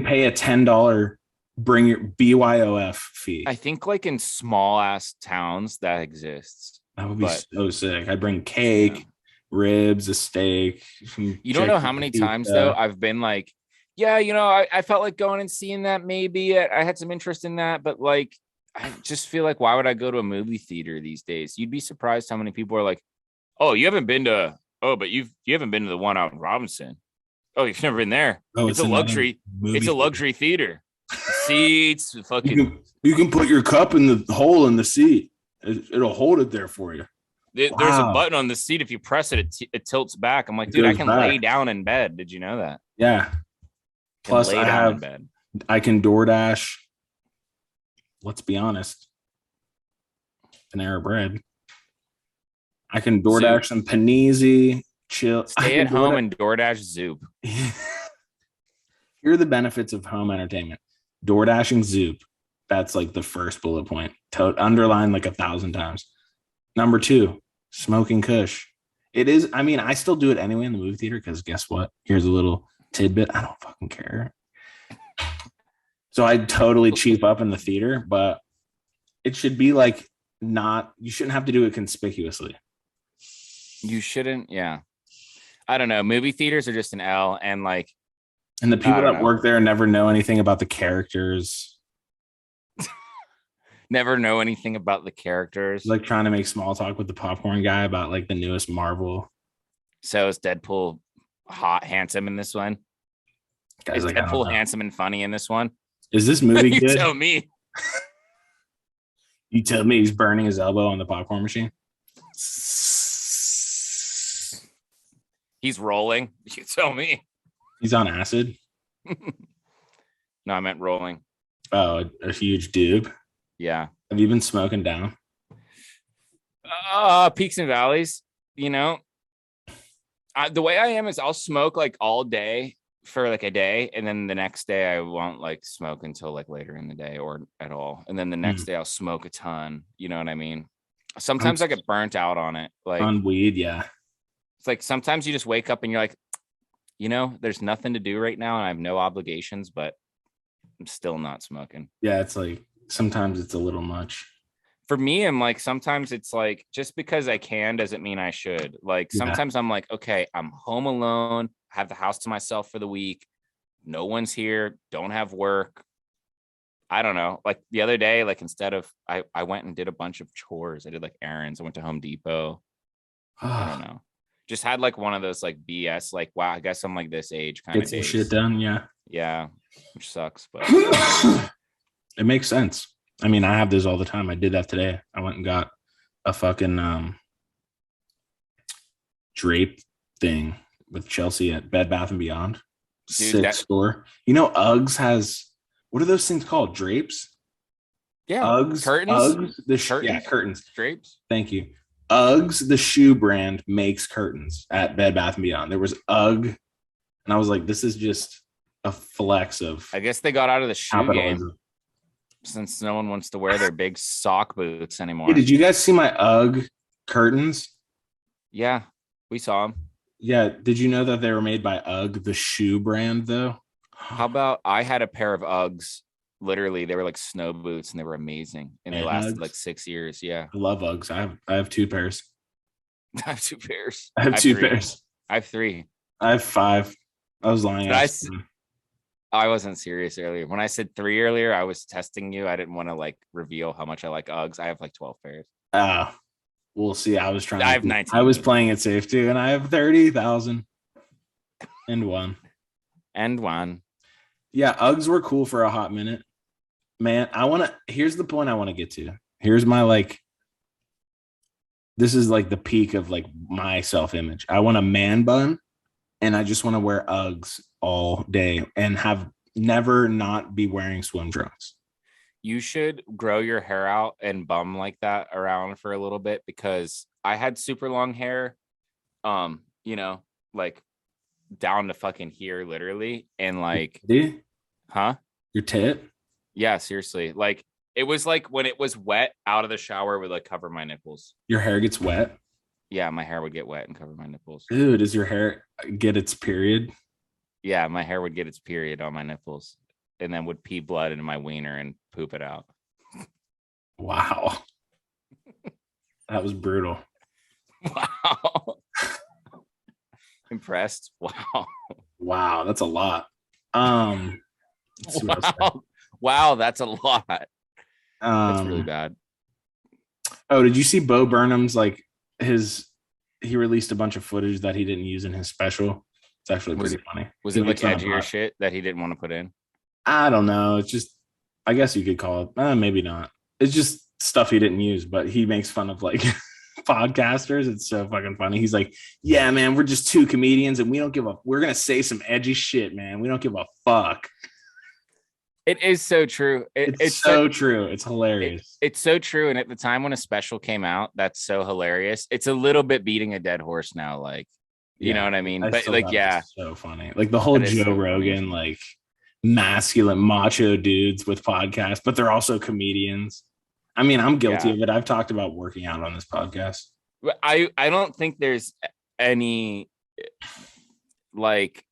pay a $10 bring your BYOF fee. I think like in small ass towns that exists. That would be so sick. I'd bring cake, ribs, a steak. You don't know how many times though I've been like, yeah, you know, I felt like going and seeing that. Maybe I had some interest in that, but like, I just feel like, why would I go to a movie theater these days? You'd be surprised how many people are like, oh, you haven't been to, but you haven't been to the one out in Robinson. Oh, you've never been there. Oh, it's a luxury. It's a luxury theater. Seats, fucking. You can put your cup in the hole in the seat. It'll hold it there for you. There's a button on the seat. If you press it, it tilts back. I'm like, dude, I can lay down in bed. Did you know that? Yeah. Plus, I can DoorDash. Let's be honest. Panera Bread. I can DoorDash some panisi, chill. Stay at home and DoorDash Zoop. Here are the benefits of home entertainment. DoorDashing Zoop. That's like the first bullet point. Underline like 1,000 times. Number 2, smoking Kush. It is, I mean, I still do it anyway in the movie theater because guess what? Here's a little tidbit. I don't fucking care. So I totally cheap up in the theater, but it should be like you shouldn't have to do it conspicuously. You shouldn't. Yeah. I don't know. Movie theaters are just an L, and like. And the people that work there never know anything about the characters. Never know anything about the characters. Like trying to make small talk with the popcorn guy about like the newest Marvel. So is Deadpool hot, handsome in this one? Is Deadpool handsome and funny in this one? Is this movie You good? tell me. You tell me. He's burning his elbow on the popcorn machine. He's rolling. You tell me. He's on acid. No, I meant rolling. Oh, a huge doob. Yeah. Have you been smoking down? Peaks and valleys. You know, the way I am is I'll smoke like all day for like a day, and then the next day I won't like smoke until like later in the day or at all, and then the next day I'll smoke a ton. You know what I mean? Sometimes I get burnt out on it. Like on weed, yeah. It's like sometimes you just wake up and you're like, you know, there's nothing to do right now, and I have no obligations, but I'm still not smoking. Yeah, it's like sometimes it's a little much. For me, I'm like, sometimes it's like, just because I can doesn't mean I should. Like, sometimes I'm like, okay, I'm home alone, have the house to myself for the week. No one's here, don't have work. I don't know. Like the other day, like instead of, I went and did a bunch of chores. I did like errands. I went to Home Depot. I don't know. Just had like one of those like BS, like, wow, I guess I'm like this age kind Get of some days. shit done, yeah. Yeah, which sucks, but it makes sense. I mean, I have those all the time. I did that today. I went and got a fucking drape thing with Chelsea at Bed Bath and Beyond. Dude, Sick store. You know, Uggs has, what are those things called? Drapes? yeah, Uggs. curtains. Uggs, yeah, curtains. Drapes. Thank you. Uggs, the shoe brand, makes curtains at Bed Bath and Beyond. There was Ugg, and I was like, this is just a flex of. I guess they got out of the shoe capitalism. game since no one wants to wear their big sock boots anymore. Hey, did you guys see my Ugg curtains? Yeah, we saw them. Yeah. Did you know that they were made by Ugg, the shoe brand, though? How about I had a pair of Uggs? Literally, they were like snow boots, and they were amazing, and they lasted Uggs? like 6 years. Yeah, I love Uggs. I have 2 pairs. I have 2 pairs. I have 2 3. pairs. I have 3. I have 5. I was lying. I wasn't serious earlier. When I said 3 earlier, I was testing you. I didn't want to like reveal how much I like Uggs. I have like 12 pairs. We'll see. I was trying. I have 19. I was playing it safe too, and I have 30,000 and one. And one. Yeah, Uggs were cool for a hot minute. Man, here's the point I want to get to. Here's my like, this is like the peak of like my self-image. I want a man bun, and I just want to wear Uggs all day and have never not be wearing swim trunks. You should grow your hair out and bum like that around for a little bit, because I had super long hair, you know, like down to fucking here, literally, and like, huh? Your tit? Yeah, seriously. Like it was like when it was wet out of the shower would like cover my nipples. Your hair gets wet? Yeah, my hair would get wet and cover my nipples. Dude, does your hair get its period? Yeah, my hair would get its period on my nipples, and then would pee blood into my wiener and poop it out. Wow. That was brutal. Wow. Impressed. Wow. Wow, that's a lot. Wow, that's a lot. That's really bad. Oh, did you see Bo Burnham's like he released a bunch of footage that he didn't use in his special? It's actually pretty funny. Was it like edgier shit that he didn't want to put in? I don't know. It's just, I guess you could call it, maybe not. It's just stuff he didn't use, but he makes fun of like podcasters. It's so fucking funny. He's like, yeah, man, we're just 2 comedians and we're going to say some edgy shit, man. We don't give a fuck. It is so true. It's so true. It's hilarious. It's so true. And at the time when a special came out, that's so hilarious. It's a little bit beating a dead horse now. Like, you know what I mean? But like, yeah. So funny. Like the whole Joe Rogan, like masculine macho dudes with podcasts, but they're also comedians. I mean, I'm guilty of it. I've talked about working out on this podcast. I don't think there's any like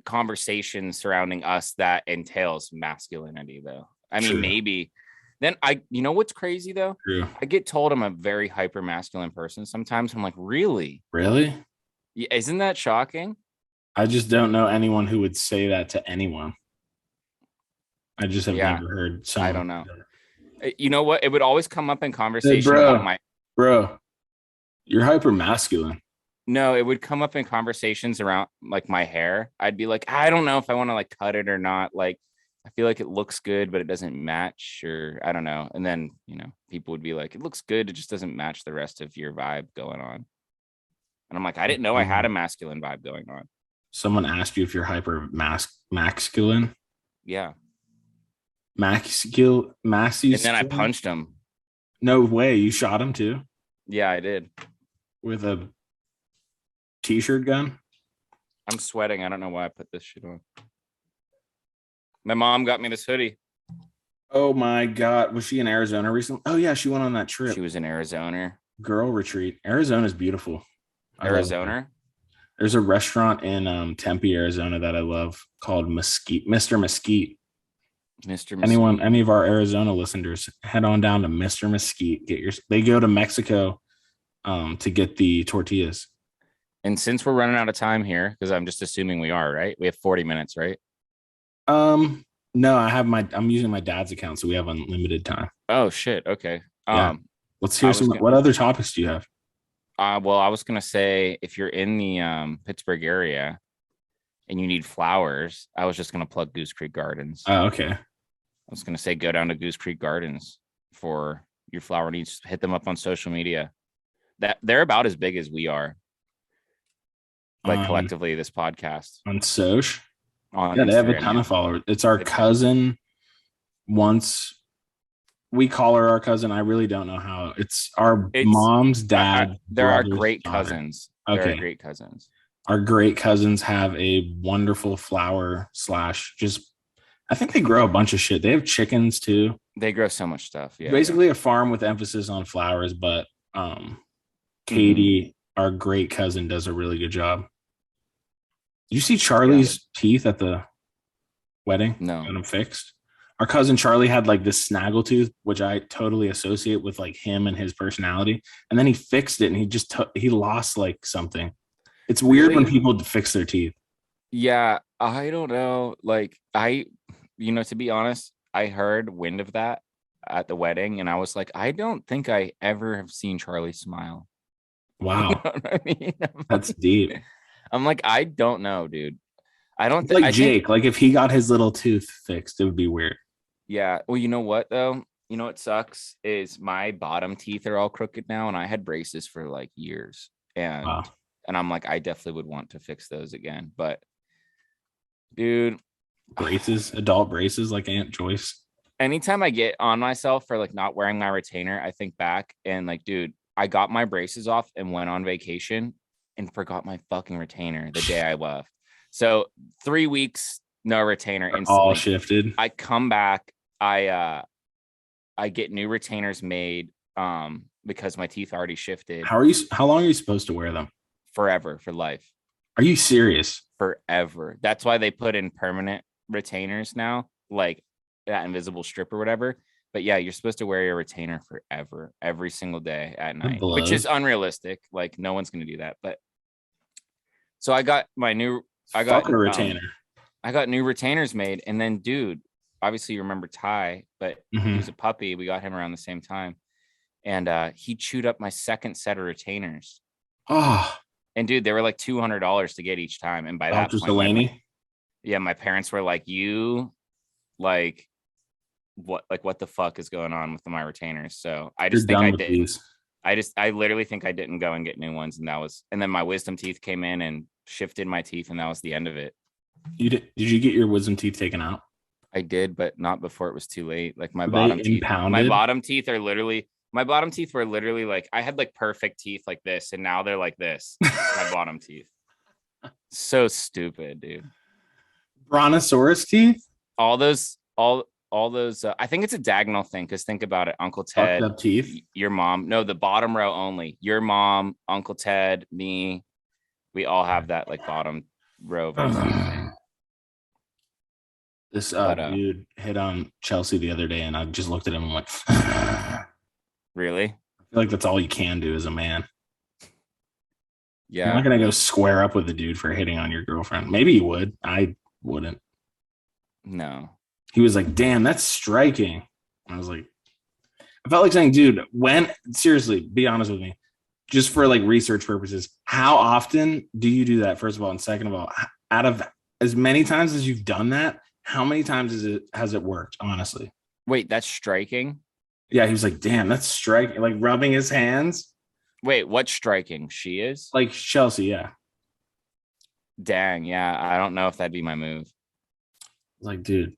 conversation surrounding us that entails masculinity, though. I mean, maybe then you know what's crazy though? True. I get told I'm a very hyper masculine person sometimes. I'm like, really? Yeah, isn't that shocking? I just don't know anyone who would say that to anyone. I just have never heard someone. I don't know. You know what? It would always come up in conversation about bro, you're hyper masculine. No, it would come up in conversations around like my hair. I'd be like, I don't know if I want to like cut it or not. Like, I feel like it looks good, but it doesn't match, or I don't know. And then, people would be like, it looks good, it just doesn't match the rest of your vibe going on. And I'm like, I didn't know I had a masculine vibe going on. Someone asked you if you're hyper masculine. Yeah. Masculine. And then I punched him. No way. You shot him too? Yeah, I did. With a t-shirt gun? I'm sweating. I don't know why I put this shit on. My mom got me this hoodie. Oh my God. Was she in Arizona recently? Oh yeah, she went on that trip. She was in Arizona. Girl retreat. Arizona's beautiful. Arizona? There's a restaurant in Tempe, Arizona that I love called Mesquite, Mr. Mesquite. Mr. Mesquite. Any of our Arizona listeners, head on down to Mr. Mesquite. They go to Mexico to get the tortillas. And since we're running out of time here, because I'm just assuming we are, right? We have 40 minutes, right? No, I'm using my dad's account, so we have unlimited time. Oh shit. Okay. Yeah. Let's hear what other topics do you have? Well, I was gonna say, if you're in the Pittsburgh area and you need flowers, I was just gonna plug Goose Creek Gardens. Oh, okay. I was gonna say go down to Goose Creek Gardens for your flower needs. Hit them up on social media. That they're about as big as we are. Like collectively, this podcast on Soch. On yeah, they have a ton of followers. It's our cousin. Once we call her our cousin, I really don't know how. It's our mom's dad. There are great cousins. Okay. There are great cousins. Our great cousins have a wonderful flower / just. I think they grow a bunch of shit. They have chickens too. They grow so much stuff. Yeah. Basically a farm with emphasis on flowers, but Katie, our great cousin, does a really good job. Did you see Charlie's teeth at the wedding? No. Got them fixed. Our cousin Charlie had like this snaggle tooth, which I totally associate with like him and his personality. And then he fixed it and he lost like something. It's weird when people fix their teeth. Yeah, I don't know. Like to be honest, I heard wind of that at the wedding and I was like, I don't think I ever have seen Charlie smile. Wow. You know what I mean? That's deep. I'm like, I don't know, dude. I don't think like Jake, like if he got his little tooth fixed, it would be weird. Yeah. Well, you know what though? You know what sucks is my bottom teeth are all crooked now, and I had braces for like years. And I'm like, I definitely would want to fix those again. But dude, adult braces like Aunt Joyce. Anytime I get on myself for like not wearing my retainer, I think back and like, dude, I got my braces off and went on vacation and forgot my fucking retainer the day I left. So 3 weeks, no retainer. All shifted. I come back. I get new retainers made because my teeth already shifted. How long are you supposed to wear them? Forever, for life. Are you serious? Forever. That's why they put in permanent retainers now, like that invisible strip or whatever. But yeah, you're supposed to wear your retainer forever, every single day at night, which is unrealistic. Like no one's going to do that. But so I got a retainer. I got new retainers made. And then, dude, obviously you remember Ty, but he was a puppy. We got him around the same time. And he chewed up my second set of retainers. Oh. And dude, they were like $200 to get each time. And by that point, my parents were like, what the fuck is going on with my retainers? So I just think I did. I literally think I didn't go and get new ones. And then my wisdom teeth came in and shifted my teeth. And that was the end of it. Did you get your wisdom teeth taken out? I did, but not before it was too late. Like my bottom teeth were literally like, I had like perfect teeth like this. And now they're like this, my bottom teeth. So stupid, dude. Brontosaurus teeth? All those, I think it's a diagonal thing. Cause think about it. Uncle Ted, teeth. Your mom, no, the bottom row only. Your mom, Uncle Ted, me, we all have that like bottom row of thing. This dude hit on Chelsea the other day, and I just looked at him and went, really? I feel like that's all you can do as a man. Yeah. You're not going to go square up with a dude for hitting on your girlfriend. Maybe you would. I wouldn't. No. He was like, damn, that's striking. I was like, I felt like saying, dude, seriously, be honest with me, just for like research purposes, how often do you do that, first of all? And second of all, out of as many times as you've done that, how many times has it worked? Honestly. Wait, that's striking. Yeah, he was like, damn, that's striking. Like rubbing his hands. Wait, what's striking? She is? Like Chelsea, yeah. Dang, yeah. I don't know if that'd be my move. Like, dude.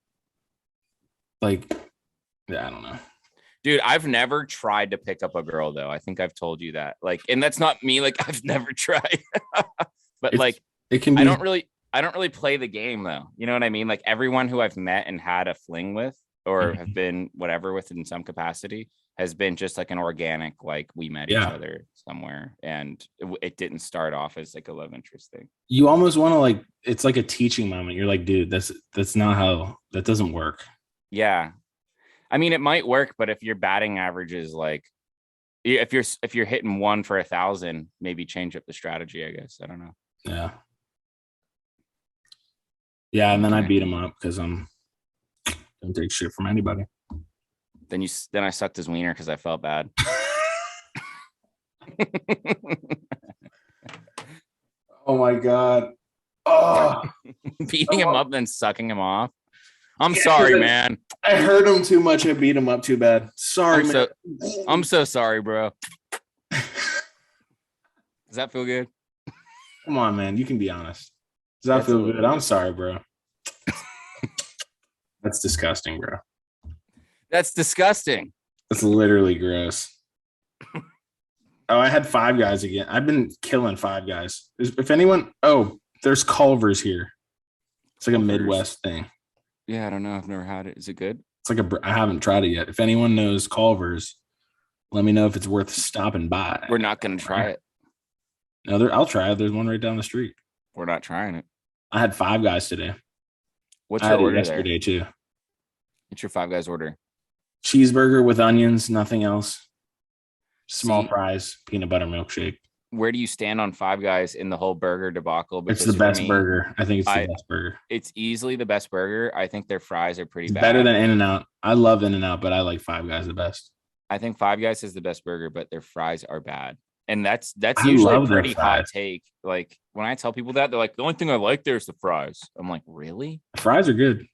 Like, yeah, I don't know. Dude, I've never tried to pick up a girl though. I think I've told you that. Like, and that's not me. Like, I've never tried. But like, it can be. I don't really play the game though. You know what I mean? Like everyone who I've met and had a fling with or have been whatever with in some capacity has been just like an organic, like we met each other somewhere and it didn't start off as like a love interest thing. You almost want to like, it's like a teaching moment. You're like, dude, that's not how, that doesn't work. Yeah. I mean, it might work, but if your batting average is like, if you're hitting 1 for 1,000, maybe change up the strategy, I guess. I don't know. Yeah. Yeah. And then I beat him up because don't take shit from anybody. Then I sucked his wiener because I felt bad. Oh my God. Oh, beating him up, then sucking him off. I'm sorry, man. I hurt him too much. I beat him up too bad. Sorry, man. I'm so sorry, bro. Does that feel good? Come on, man. You can be honest. Does that feel good? I'm sorry, bro. That's disgusting, bro. That's disgusting. That's literally gross. Oh, I had Five Guys again. I've been killing Five Guys. If anyone, there's Culver's here. It's like a Midwest thing. Yeah, I don't know. I've never had it. Is it good? It's like I haven't tried it yet. If anyone knows Culver's, let me know if it's worth stopping by. We're not going to try it. No, I'll try it. There's one right down the street. We're not trying it. I had Five Guys today. What's your order yesterday too? What's your Five Guys order? Cheeseburger with onions, nothing else. Small fries, peanut butter milkshake. Where do you stand on Five Guys in the whole burger debacle? Because it's the best burger. I think it's the best burger. It's easily the best burger. I think their fries are pretty bad. Better than In-N-Out. I love In-N-Out, but I like Five Guys the best. I think Five Guys is the best burger, but their fries are bad. And that's usually a pretty hot take. Like when I tell people that, they're like, the only thing I like there is the fries. I'm like, really? The fries are good.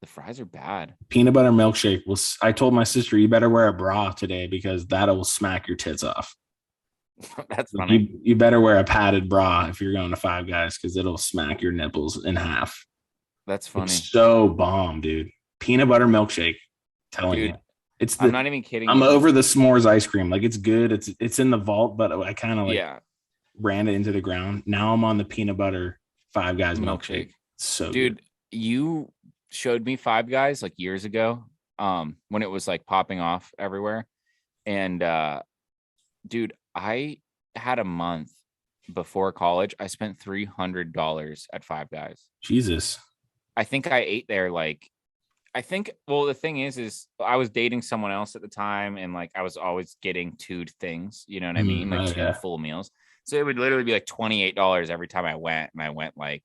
The fries are bad. Peanut butter milkshake. I told my sister, you better wear a bra today because that will smack your tits off. That's funny. You better wear a padded bra if you're going to Five Guys because it'll smack your nipples in half. That's funny. It's so bomb, dude. Peanut butter milkshake. Telling you. I'm not even kidding. I'm over the s'mores ice cream. Like it's good. It's in the vault, but I kind of ran it into the ground. Now I'm on the peanut butter Five Guys milkshake. So dude, good. You showed me Five Guys like years ago, when it was like popping off everywhere. And dude, I had a month before college. I spent $300 at Five Guys. Jesus. I think I ate there well, the thing is I was dating someone else at the time, and like I was always getting two things, you know what I mean? Like two full meals. So it would literally be like $28 every time I went, and I went like,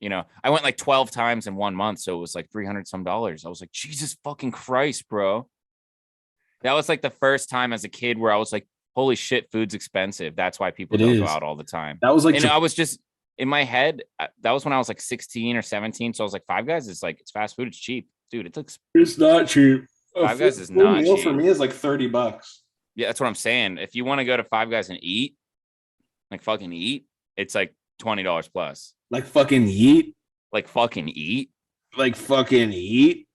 I went like 12 times in 1 month, so it was like $300 some. I was like, Jesus fucking Christ, bro. That was like the first time as a kid where I was like, holy shit, food's expensive. That's why people don't go out all the time. That was like, and I was just in my head, that was when I was like 16 or 17. So I was like, Five Guys is like, it's fast food. It's cheap. Dude, it's not cheap. Five Guys is not meal cheap. For me is like $30. Yeah, that's what I'm saying. If you want to go to Five Guys and eat, like fucking eat, it's like $20 plus. Like fucking eat? Like fucking eat? Like fucking eat?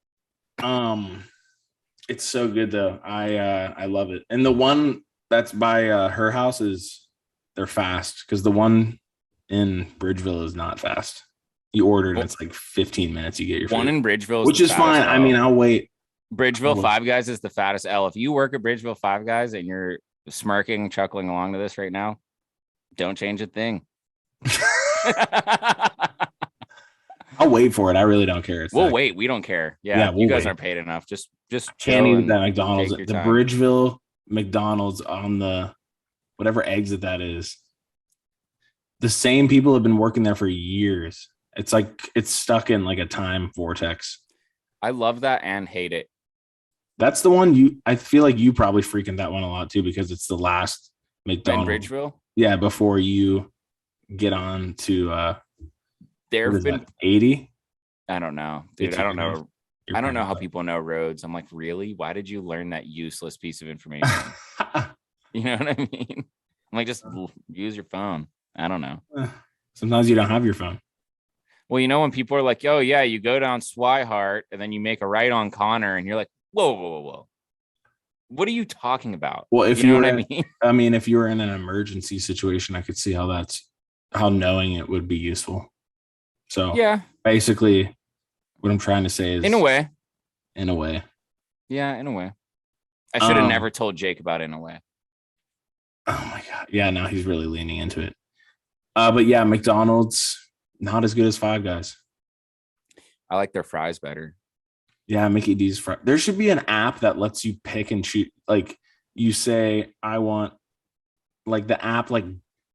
It's so good though. I love it. And the one that's by her house they're fast because the one in Bridgeville is not fast. You order it, it's like 15 minutes. You get your food. One in Bridgeville, which is fine. I mean, I'll wait. Bridgeville Five Guys is the fattest L. If you work at Bridgeville Five Guys and you're smirking, chuckling along to this right now, don't change a thing. I'll wait for it. I really don't care. We'll wait. We don't care. Yeah, you guys aren't paid enough. Just can't eat that McDonald's. The Bridgeville McDonald's on the whatever exit that is. The same people have been working there for years. It's like it's stuck in like a time vortex. I love that and hate it. That's the one I feel like you probably freaking that one a lot too because it's the last McDonald's. In Bridgeville? Yeah, before you get on to there have been 80. I don't know, dude. I don't know. I don't know how people know roads. I'm like, really? Why did you learn that useless piece of information? You know what I mean? I'm like, just use your phone. I don't know. Sometimes you don't have your phone. Well, you know, when people are like, oh, yeah, you go down Swihart and then you make a right on Connor and you're like, whoa, whoa, whoa, whoa. What are you talking about? Well, if you know what I mean? I mean, if you were in an emergency situation, I could see how knowing it would be useful. So yeah, basically what I'm trying to say is in a way. Yeah, in a way. I should have never told Jake about in a way. Oh my God. Yeah, now he's really leaning into it. But yeah, McDonald's, not as good as Five Guys. I like their fries better. Yeah, Mickey D's fries. There should be an app that lets you pick and choose. Like you say, I want, like the app like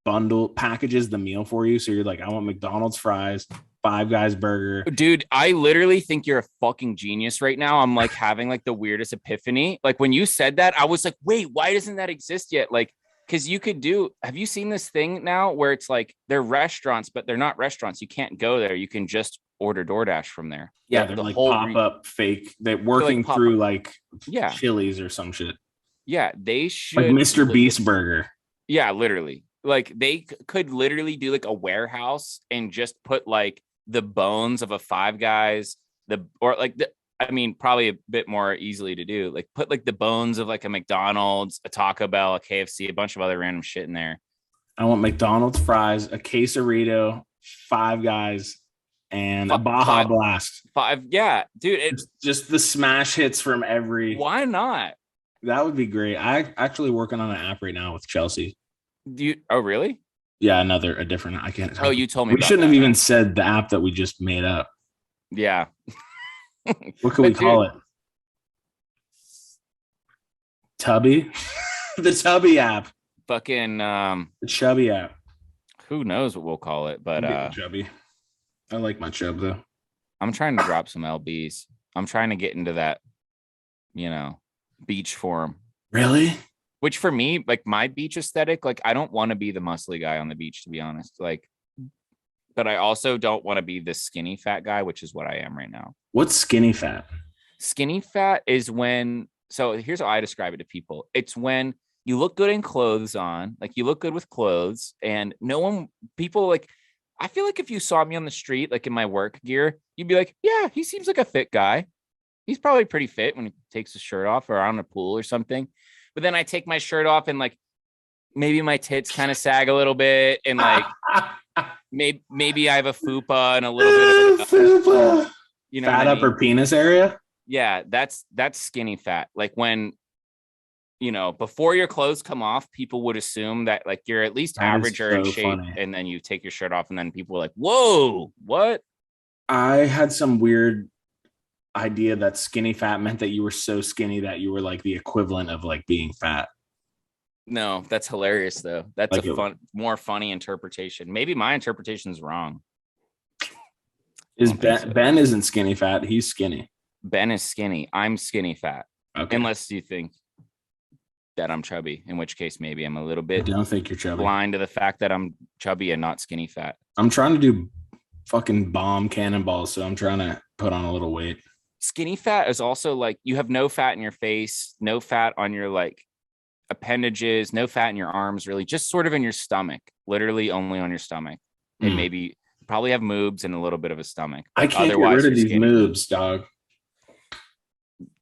bundle packages the meal for you. So you're like, I want McDonald's fries, Five Guys burger. Dude, I literally think you're a fucking genius right now. I'm like having like the weirdest epiphany. Like when you said that, I was like, wait, why doesn't that exist yet? Like, because you could have you seen this thing now where it's like they're restaurants, but they're not restaurants. You can't go there. You can just order DoorDash from there. Yeah, they're like pop-up fake. They're working through like Chili's or some shit. Yeah, they should. Like Mr. Beast burger. Yeah, literally. Like they could literally do like a warehouse and just put like the bones of a Five Guys, probably a bit more easily to do. Like put like the bones of like a McDonald's, a Taco Bell, a KFC, a bunch of other random shit in there. I want McDonald's fries, a quesarito, Five Guys, and a Baja Blast. Yeah, dude. It's just the smash hits from every. Why not? That would be great. I actually working on an app right now with Chelsea. Oh, really? Yeah, a different. I can't. Oh, you told me. We shouldn't have even said the app that we just made up. Yeah. What can we call it? Tubby? The Tubby app. Fucking the Chubby app. Who knows what we'll call it, but Chubby. I like my chub though. I'm trying to drop some LBs. I'm trying to get into that, beach form. Really? Which for me, like my beach aesthetic, like I don't want to be the muscly guy on the beach, to be honest. Like, but I also don't want to be the skinny fat guy, which is what I am right now. What's skinny fat? Skinny fat is so here's how I describe it to people. It's when you look good in clothes on, like you look good with clothes, and people like, I feel like if you saw me on the street, like in my work gear, you'd be like, yeah, he seems like a fit guy. He's probably pretty fit when he takes his shirt off or on a pool or something. But then I take my shirt off and like maybe my tits kind of sag a little bit, and like maybe I have a fupa and a little bit of fupa. Fat upper mean? Penis area. Yeah, that's skinny fat. Like when before your clothes come off, people would assume that like you're at least average or in shape, funny. And then you take your shirt off, and then people are like, "Whoa, what?" I had some weird idea that skinny fat meant that you were so skinny that you were like the equivalent of like being fat. No, that's hilarious though. That's like more funny interpretation. Maybe my interpretation is wrong. Ben isn't skinny fat? He's skinny. Ben is skinny. I'm skinny fat. Okay. Unless you think that I'm chubby, in which case maybe I'm a little bit. I don't think you're chubby. Blind to the fact that I'm chubby and not skinny fat. I'm trying to do fucking bomb cannonballs, so I'm trying to put on a little weight. Skinny fat is also like you have no fat in your face, no fat on your like appendages, no fat in your arms, really, just sort of in your stomach, literally only on your stomach, and maybe probably have moobs and a little bit of a stomach. I can't get rid of these moobs, dog.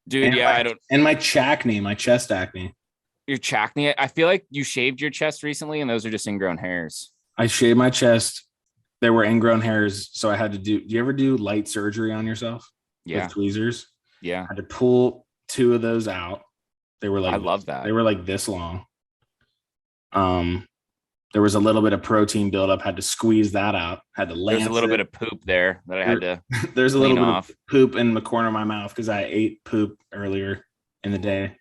Dude, and I don't. And my chacne, my chest acne. Your chacne? I feel like you shaved your chest recently, and those are just ingrown hairs. I shaved my chest. There were ingrown hairs, so I had to do. Do you ever do light surgery on yourself? Yeah. With tweezers. Yeah. I had to pull 2 of those out. They were like, I love that. They were like this long. There was a little bit of protein buildup. Had to squeeze that out. Had to lance. There's a little bit of poop there that I had to. There's a little bit of poop in the corner of my mouth because I ate poop earlier in the day.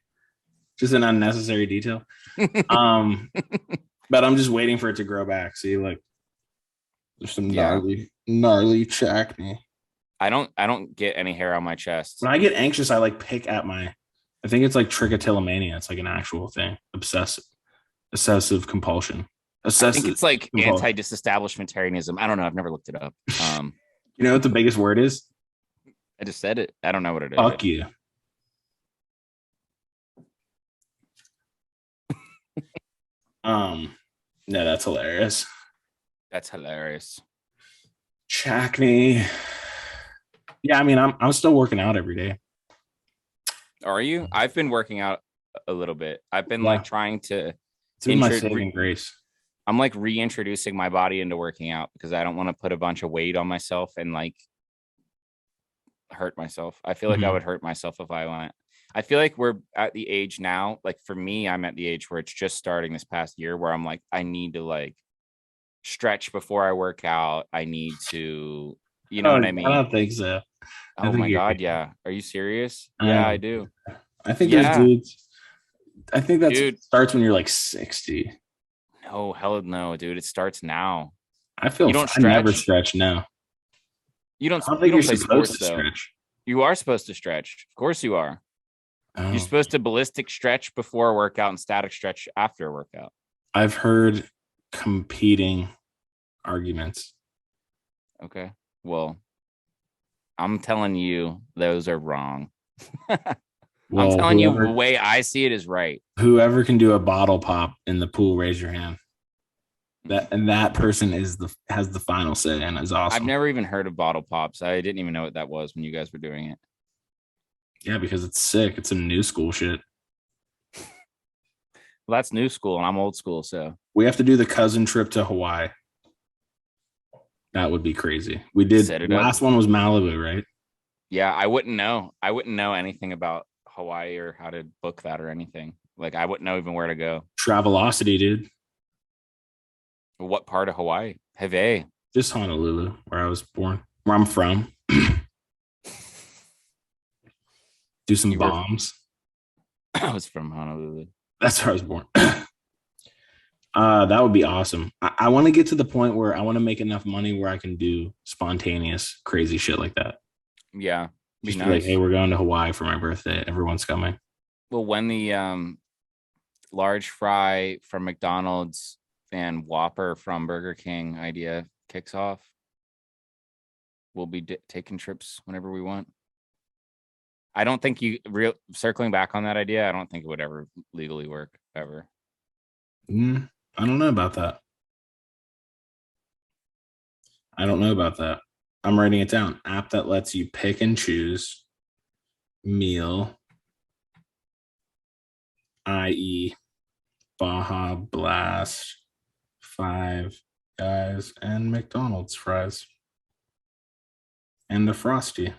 Just an unnecessary detail. But I'm just waiting for it to grow back. See, like there's some gnarly chacne. I don't get any hair on my chest. When I get anxious, I like pick at I think it's like trichotillomania. It's like an actual thing. Obsessive compulsion. I think it's like anti-disestablishmentarianism. I don't know. I've never looked it up. You know what the biggest word is? I just said it. I don't know what it is. Fuck you. No, that's hilarious. That's hilarious. Shackney. Yeah, I mean, I'm still working out every day. Are you? I've been working out a little bit. I've been like trying to. It's been my saving grace. I'm like reintroducing my body into working out because I don't want to put a bunch of weight on myself and like hurt myself. I feel like I would hurt myself if I went. I feel like we're at the age now, like for me, I'm at the age where it's just starting this past year where I'm like, I need to like stretch before I work out. I need to, you know what I mean? I don't think so. Oh my God. Yeah. Are you serious? I Yeah, I do. I think there's dudes. I think that starts when you're like 60. No, hell no, dude. It starts now. I feel you don't I never stretch now. You don't, I don't think you don't you're play supposed sports, to though. stretch. You are supposed to stretch. Of course you are. Oh. You're supposed to ballistic stretch before a workout and static stretch after a workout. I've heard competing arguments. Okay. Well, I'm telling you, those are wrong. Well, I'm telling you, the way I see it is right. Whoever can do a bottle pop in the pool, raise your hand. That person has the final say and is awesome. I've never even heard of bottle pops. I didn't even know what that was when you guys were doing it. Yeah, because it's sick. It's some new school shit. Well, that's new school, and I'm old school, so we have to do the cousin trip to Hawaii. That would be crazy. We did. The last one was Malibu, right? Yeah, I wouldn't know. I wouldn't know anything about Hawaii or how to book that or anything. Like, I wouldn't know even where to go. Travelocity, dude. What part of Hawaii? Hawaii. Just Honolulu, where I was born, where I'm from. Do some bombs. I was from Honolulu. That's where I was born. That would be awesome. I want to get to the point where I want to make enough money where I can do spontaneous, crazy shit like that. Yeah. Just nice. Like, hey, we're going to Hawaii for my birthday. Everyone's coming. Well, when the large fry from McDonald's and Whopper from Burger King idea kicks off, we'll be taking trips whenever we want. I don't think circling back on that idea, I don't think it would ever legally work ever. I don't know about that. I'm writing it down. App that lets you pick and choose meal, i.e. Baja Blast, Five Guys, and McDonald's fries. And a Frosty.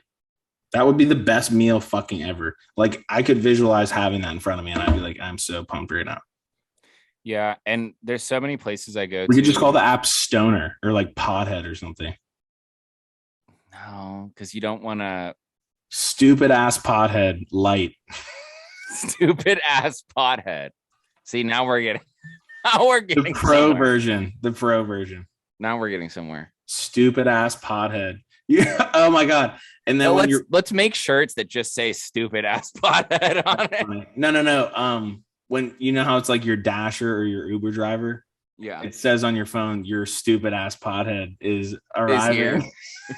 That would be the best meal fucking ever. Like, I could visualize having that in front of me and I'd be like, I'm so pumped right now. Yeah, and there's so many places I go to. We could just call the app Stoner or like Pothead or something. No, because you don't want to. Stupid ass Pothead light. Stupid ass Pothead. See, now we're getting the pro version. The pro version. Now we're getting somewhere. Stupid ass Pothead. Yeah. Oh my God. And then let's make shirts that just say stupid ass Pothead on it. No. When you know how it's like your Dasher or your Uber driver. Yeah. It says on your phone, your stupid ass Pothead is arriving. Is here.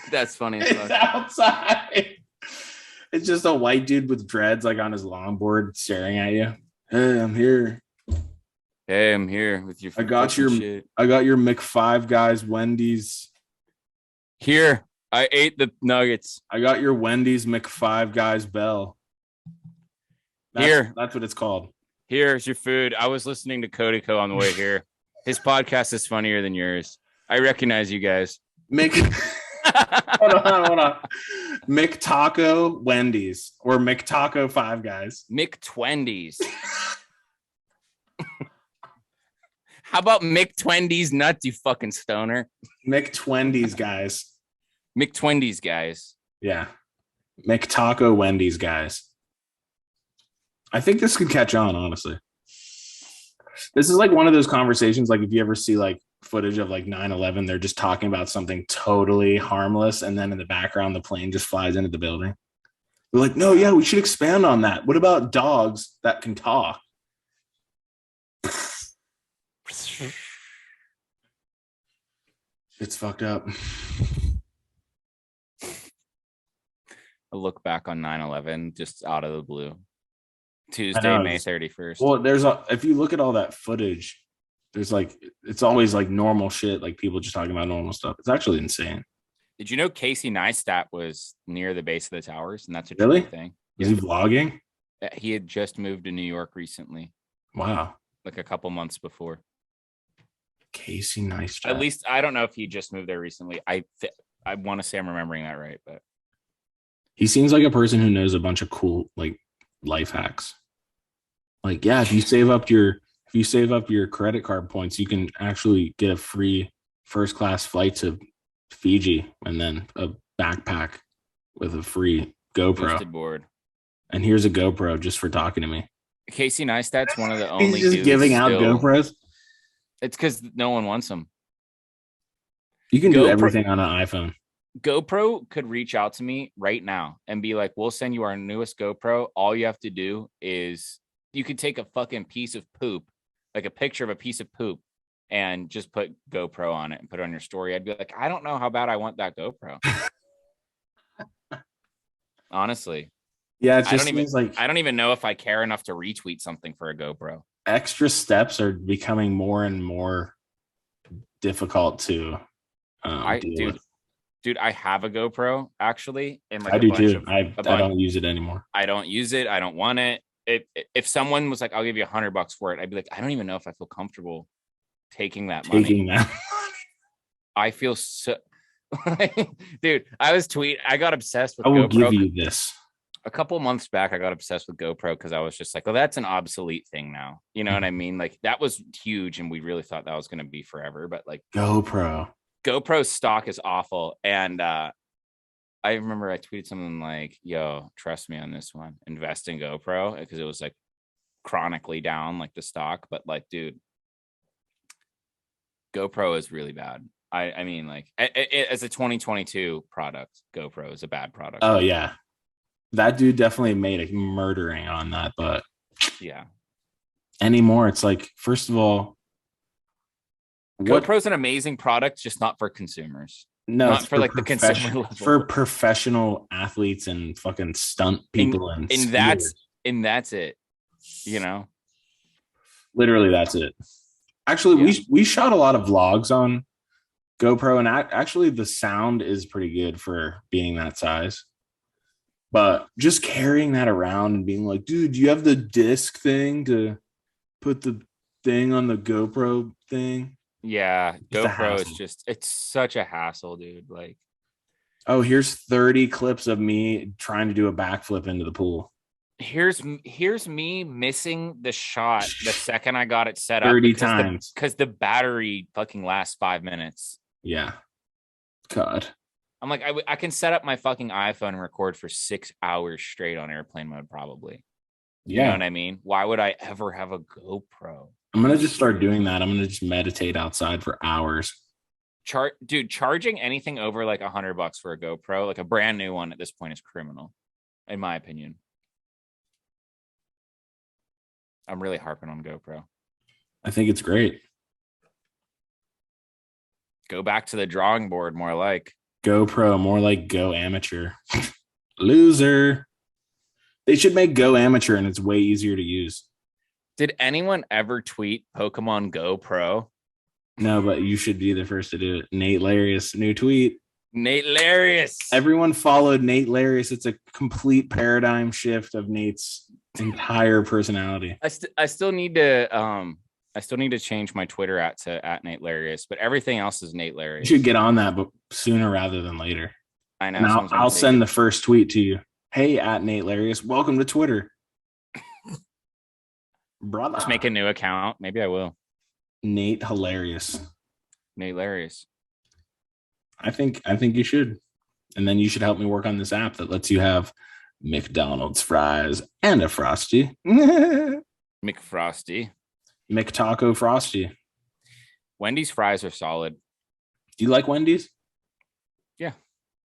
That's funny. It's outside. It's just a white dude with dreads like on his longboard staring at you. Hey, I'm here. Hey, I'm here with your. I got your McFive Guys Wendy's. Here, I ate the nuggets. I got your Wendy's McFive Guys bell. That's what it's called. Here's your food. I was listening to Cody Co on the way here. His podcast is funnier than yours. I recognize you guys. Hold on. McTaco Wendy's or McTaco Five Guys. McTwendy's. How about McTwendy's nuts, you fucking stoner? McTwendy's guys. McTwendy's guys. Yeah. McTaco Wendy's guys. I think this could catch on, honestly. This is like one of those conversations, like if you ever see like footage of like 9/11, they're just talking about something totally harmless, and then in the background, the plane just flies into the building. They're like, no, yeah, we should expand on that. What about dogs that can talk? It's fucked up. a look back on 9/11 just out of the blue. Tuesday, know, May 31st. Well, if you look at all that footage, there's like it's always like normal shit, like people just talking about normal stuff. It's actually insane. Did you know Casey Neistat was near the base of the towers, and that's a Really? true thing? Was he vlogging? He had just moved to New York recently. Wow. Like a couple months before. Casey Neistat. At least I don't know if he just moved there recently. I want to say I'm remembering that right, but he seems like a person who knows a bunch of cool like life hacks. Like, yeah, if you save up your credit card points, you can actually get a free first class flight to Fiji and then a backpack with a free GoPro. Boosted board. And here's a GoPro just for talking to me. Casey Neistat's one of the only He's just giving out GoPros. It's because no one wants them. You can do everything on an iPhone. GoPro could reach out to me right now and be like, we'll send you our newest GoPro. All you have to do is you could take a fucking piece of poop, like a picture of a piece of poop, and just put GoPro on it and put it on your story. I'd be like, I don't know how bad I want that GoPro. Honestly. Yeah, it just seems like I don't even know if I care enough to retweet something for a GoPro. Extra steps are becoming more and more difficult to deal with. Dude, I have a GoPro actually, and like I do too. I don't use it anymore. I don't use it. I don't want it. If someone was like, "I'll give you $100 for it," I'd be like, I don't even know if I feel comfortable taking that money. I feel so, dude. I got obsessed with. I will GoPro. give you this. A couple months back, I got obsessed with GoPro because I was just like, "Oh, that's an obsolete thing now." You know what I mean? Like that was huge, and we really thought that was going to be forever. But like GoPro stock is awful, and I remember I tweeted something like, "Yo, trust me on this one. Invest in GoPro," because it was like chronically down, like the stock. But like, dude, GoPro is really bad. I mean, like, as a 2022 product, GoPro is a bad product. Oh yeah, that dude definitely made a murdering on that. But yeah, anymore, it's like, first of all, GoPro's an amazing product, just not for consumers. No, not for like the consumer level. For professional athletes and fucking stunt people and that's it. You know, literally that's it. Actually, we shot a lot of vlogs on GoPro, and actually the sound is pretty good for being that size. But just carrying that around and being like, dude, do you have the disc thing to put the thing on the GoPro thing? Yeah, GoPro is it's such a hassle, dude. Like, oh, here's 30 clips of me trying to do a backflip into the pool. Here's me missing the shot the second I got it set up 30 times because the battery fucking lasts 5 minutes. Yeah. God. I'm like, I can set up my fucking iPhone and record for 6 hours straight on airplane mode, probably. You know what I mean? Why would I ever have a GoPro? I'm going to just start doing that. I'm going to just meditate outside for hours. Charging anything over like $100 for a GoPro, like a brand new one at this point, is criminal, in my opinion. I'm really harping on GoPro. I think it's great. Go back to the drawing board, more like. GoPro, more like Go Amateur. Loser. They should make Go Amateur, and it's way easier to use. Did anyone ever tweet Pokemon Go Pro? No, but you should be the first to do it. Nate Larius, new tweet. Nate Larius. Everyone followed Nate Larius. It's a complete paradigm shift of Nate's entire personality. I still need to change my Twitter at Nate Larius, but everything else is Nate Larius. You should get on that, but sooner rather than later. I know. And I'll send the first tweet to you. Hey, at Nate Larius, welcome to Twitter. Brother. Just make a new account. Maybe I will. Nate Hilarious. Nate Larius. I think you should. And then you should help me work on this app that lets you have McDonald's fries and a Frosty. McFrosty. McTaco Frosty. Wendy's fries are solid. Do you like Wendy's? Yeah.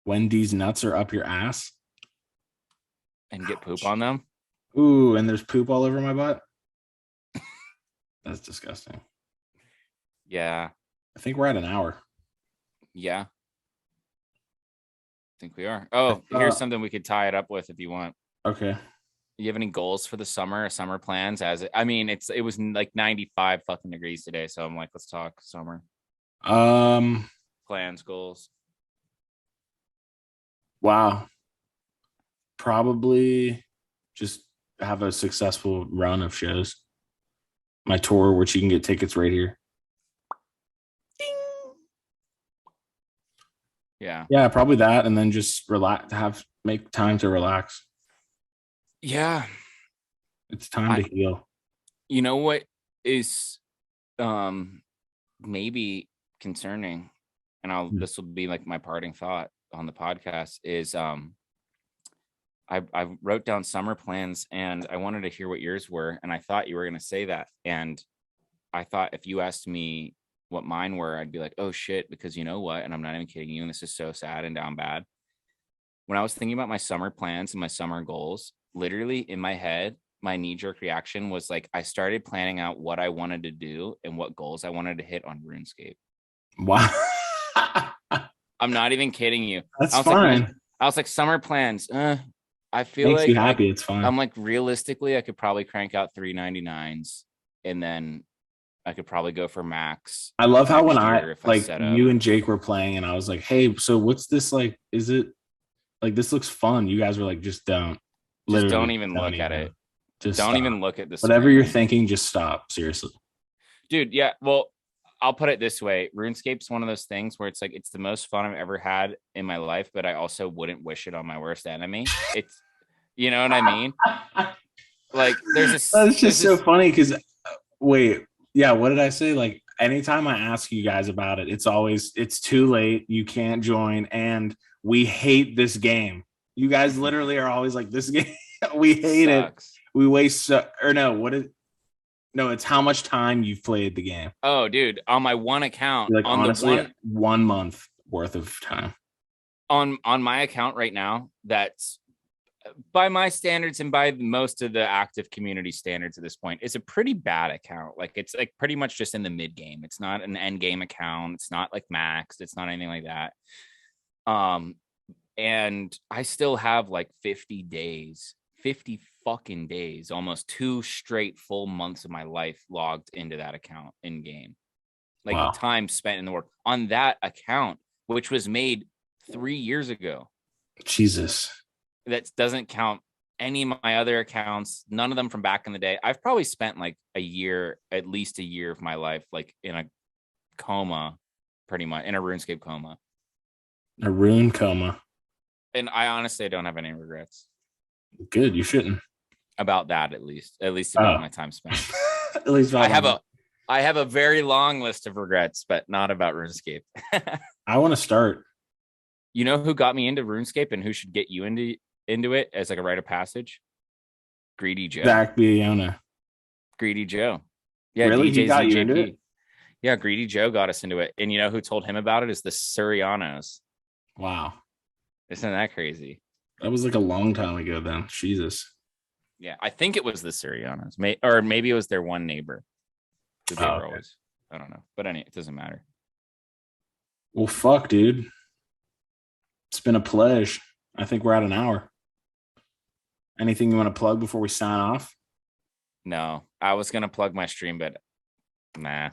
Wendy's nuts are up your ass. And get poop on them. Ooh, and there's poop all over my butt. That's disgusting. Yeah. I think we're at an hour. Yeah. think we are. Oh, here's something we could tie it up with if you want. Okay. You have any goals for the summer? Summer plans? I mean, it was like 95 fucking degrees today, so I'm like, let's talk summer plans, goals. Wow. Probably just have a successful run of shows. My tour, which you can get tickets right here. Yeah. Yeah, probably that, and then just relax. Make time to relax. Yeah. It's time to heal. You know what is maybe concerning, and this will be like my parting thought on the podcast is I wrote down summer plans and I wanted to hear what yours were, and I thought you were going to say that, and I thought if you asked me what mine were, I'd be like, oh shit, because you know what, and I'm not even kidding you, and this is so sad and down bad. When I was thinking about my summer plans and my summer goals, literally in my head, my knee-jerk reaction was like I started planning out what I wanted to do and what goals I wanted to hit on RuneScape. Wow. I'm not even kidding you. That's fine. I was like, summer plans. I feel Makes like you happy. It's fine. I'm like, realistically, I could probably crank out 399s, and then I could probably go for max. I love how when you and Jake were playing, and I was like, "Hey, so what's this like? Is it like this looks fun?" You guys were like, "Just don't. Just don't even look at it. Just don't stop. even look at this. Whatever you're thinking, just stop. Seriously, dude. Yeah. Well, I'll put it this way: RuneScape's one of those things where it's like it's the most fun I've ever had in my life, but I also wouldn't wish it on my worst enemy. It's, you know what I mean? Like, that's just so funny because wait, yeah. What did I say? Like, anytime I ask you guys about it, it's always it's too late. You can't join, and we hate this game. You guys literally are always like, this game. We hate it. We waste no, it's how much time you've played the game. Oh, dude, on my one account, like on honestly, 1 month worth of time. On my account right now, that's by my standards and by most of the active community standards at this point, it's a pretty bad account. Like, it's like pretty much just in the mid game. It's not an end game account. It's not like maxed. It's not anything like that. And I still have like 50 fucking days, almost 2 straight full months of my life logged into that account in game. Like, wow. Time spent in the work on that account, which was made 3 years ago. Jesus. That doesn't count any of my other accounts, none of them from back in the day. I've probably spent like at least a year of my life, like in a coma, pretty much in a RuneScape coma. A rune coma. And I honestly don't have any regrets. Good, you shouldn't. About that, at least about my time spent. At least I have a very long list of regrets, but not about RuneScape. I want to start. You know who got me into RuneScape and who should get you into it as like a rite of passage? Greedy Joe. Zach Biona. Greedy Joe. Yeah, really? DJ He got you into it? Yeah, Greedy Joe got us into it. And you know who told him about it is the Surianos. Wow. Isn't that crazy? That was like a long time ago then. Jesus. Yeah, I think it was the Surianos. Or maybe it was their one neighbor. Who they were always. I don't know. But it doesn't matter. Well, fuck, dude. It's been a pleasure. I think we're at an hour. Anything you want to plug before we sign off? No, I was going to plug my stream, but nah.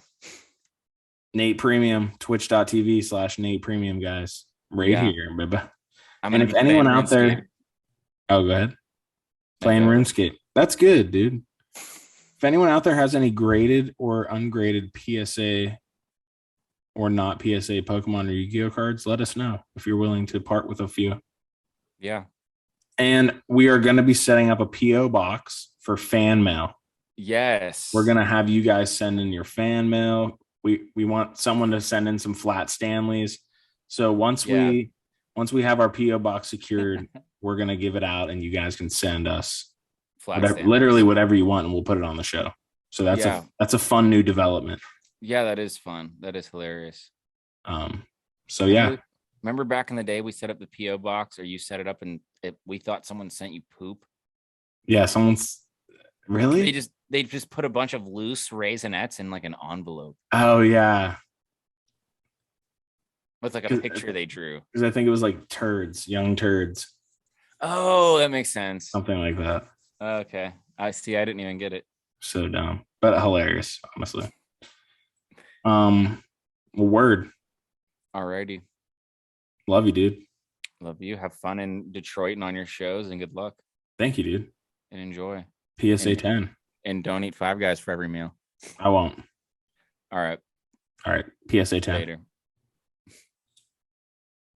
Nate Premium, twitch.tv/Nate Premium, guys. Right here, baby. And if anyone out there, go ahead. Playing RuneScape. That's good, dude. If anyone out there has any graded or ungraded PSA or not PSA Pokemon or Yu-Gi-Oh cards, let us know if you're willing to part with a few. Yeah. And we are going to be setting up a PO box for fan mail. Yes. We're going to have you guys send in your fan mail. We want someone to send in some flat Stanleys. So once we have our PO box secured, we're going to give it out and you guys can send us literally whatever you want and we'll put it on the show. So that's a fun new development. Yeah, that is fun. That is hilarious. So yeah. Remember back in the day we set up the PO box, or you set it up and we thought someone sent you poop? Yeah, someone's really? They just put a bunch of loose raisinettes in like an envelope. Oh yeah. with like a picture they drew. Because I think it was like turds, young turds, Oh, that makes sense. something like that. Okay, I see. I didn't even get it. So dumb, but hilarious, honestly. Word. Alrighty. Love you, dude. Love you. Have fun in Detroit and on your shows, and good luck Thank you, dude. and enjoy. PSA 10. And don't eat Five Guys for every meal. I won't. All right. All right. PSA 10. Later.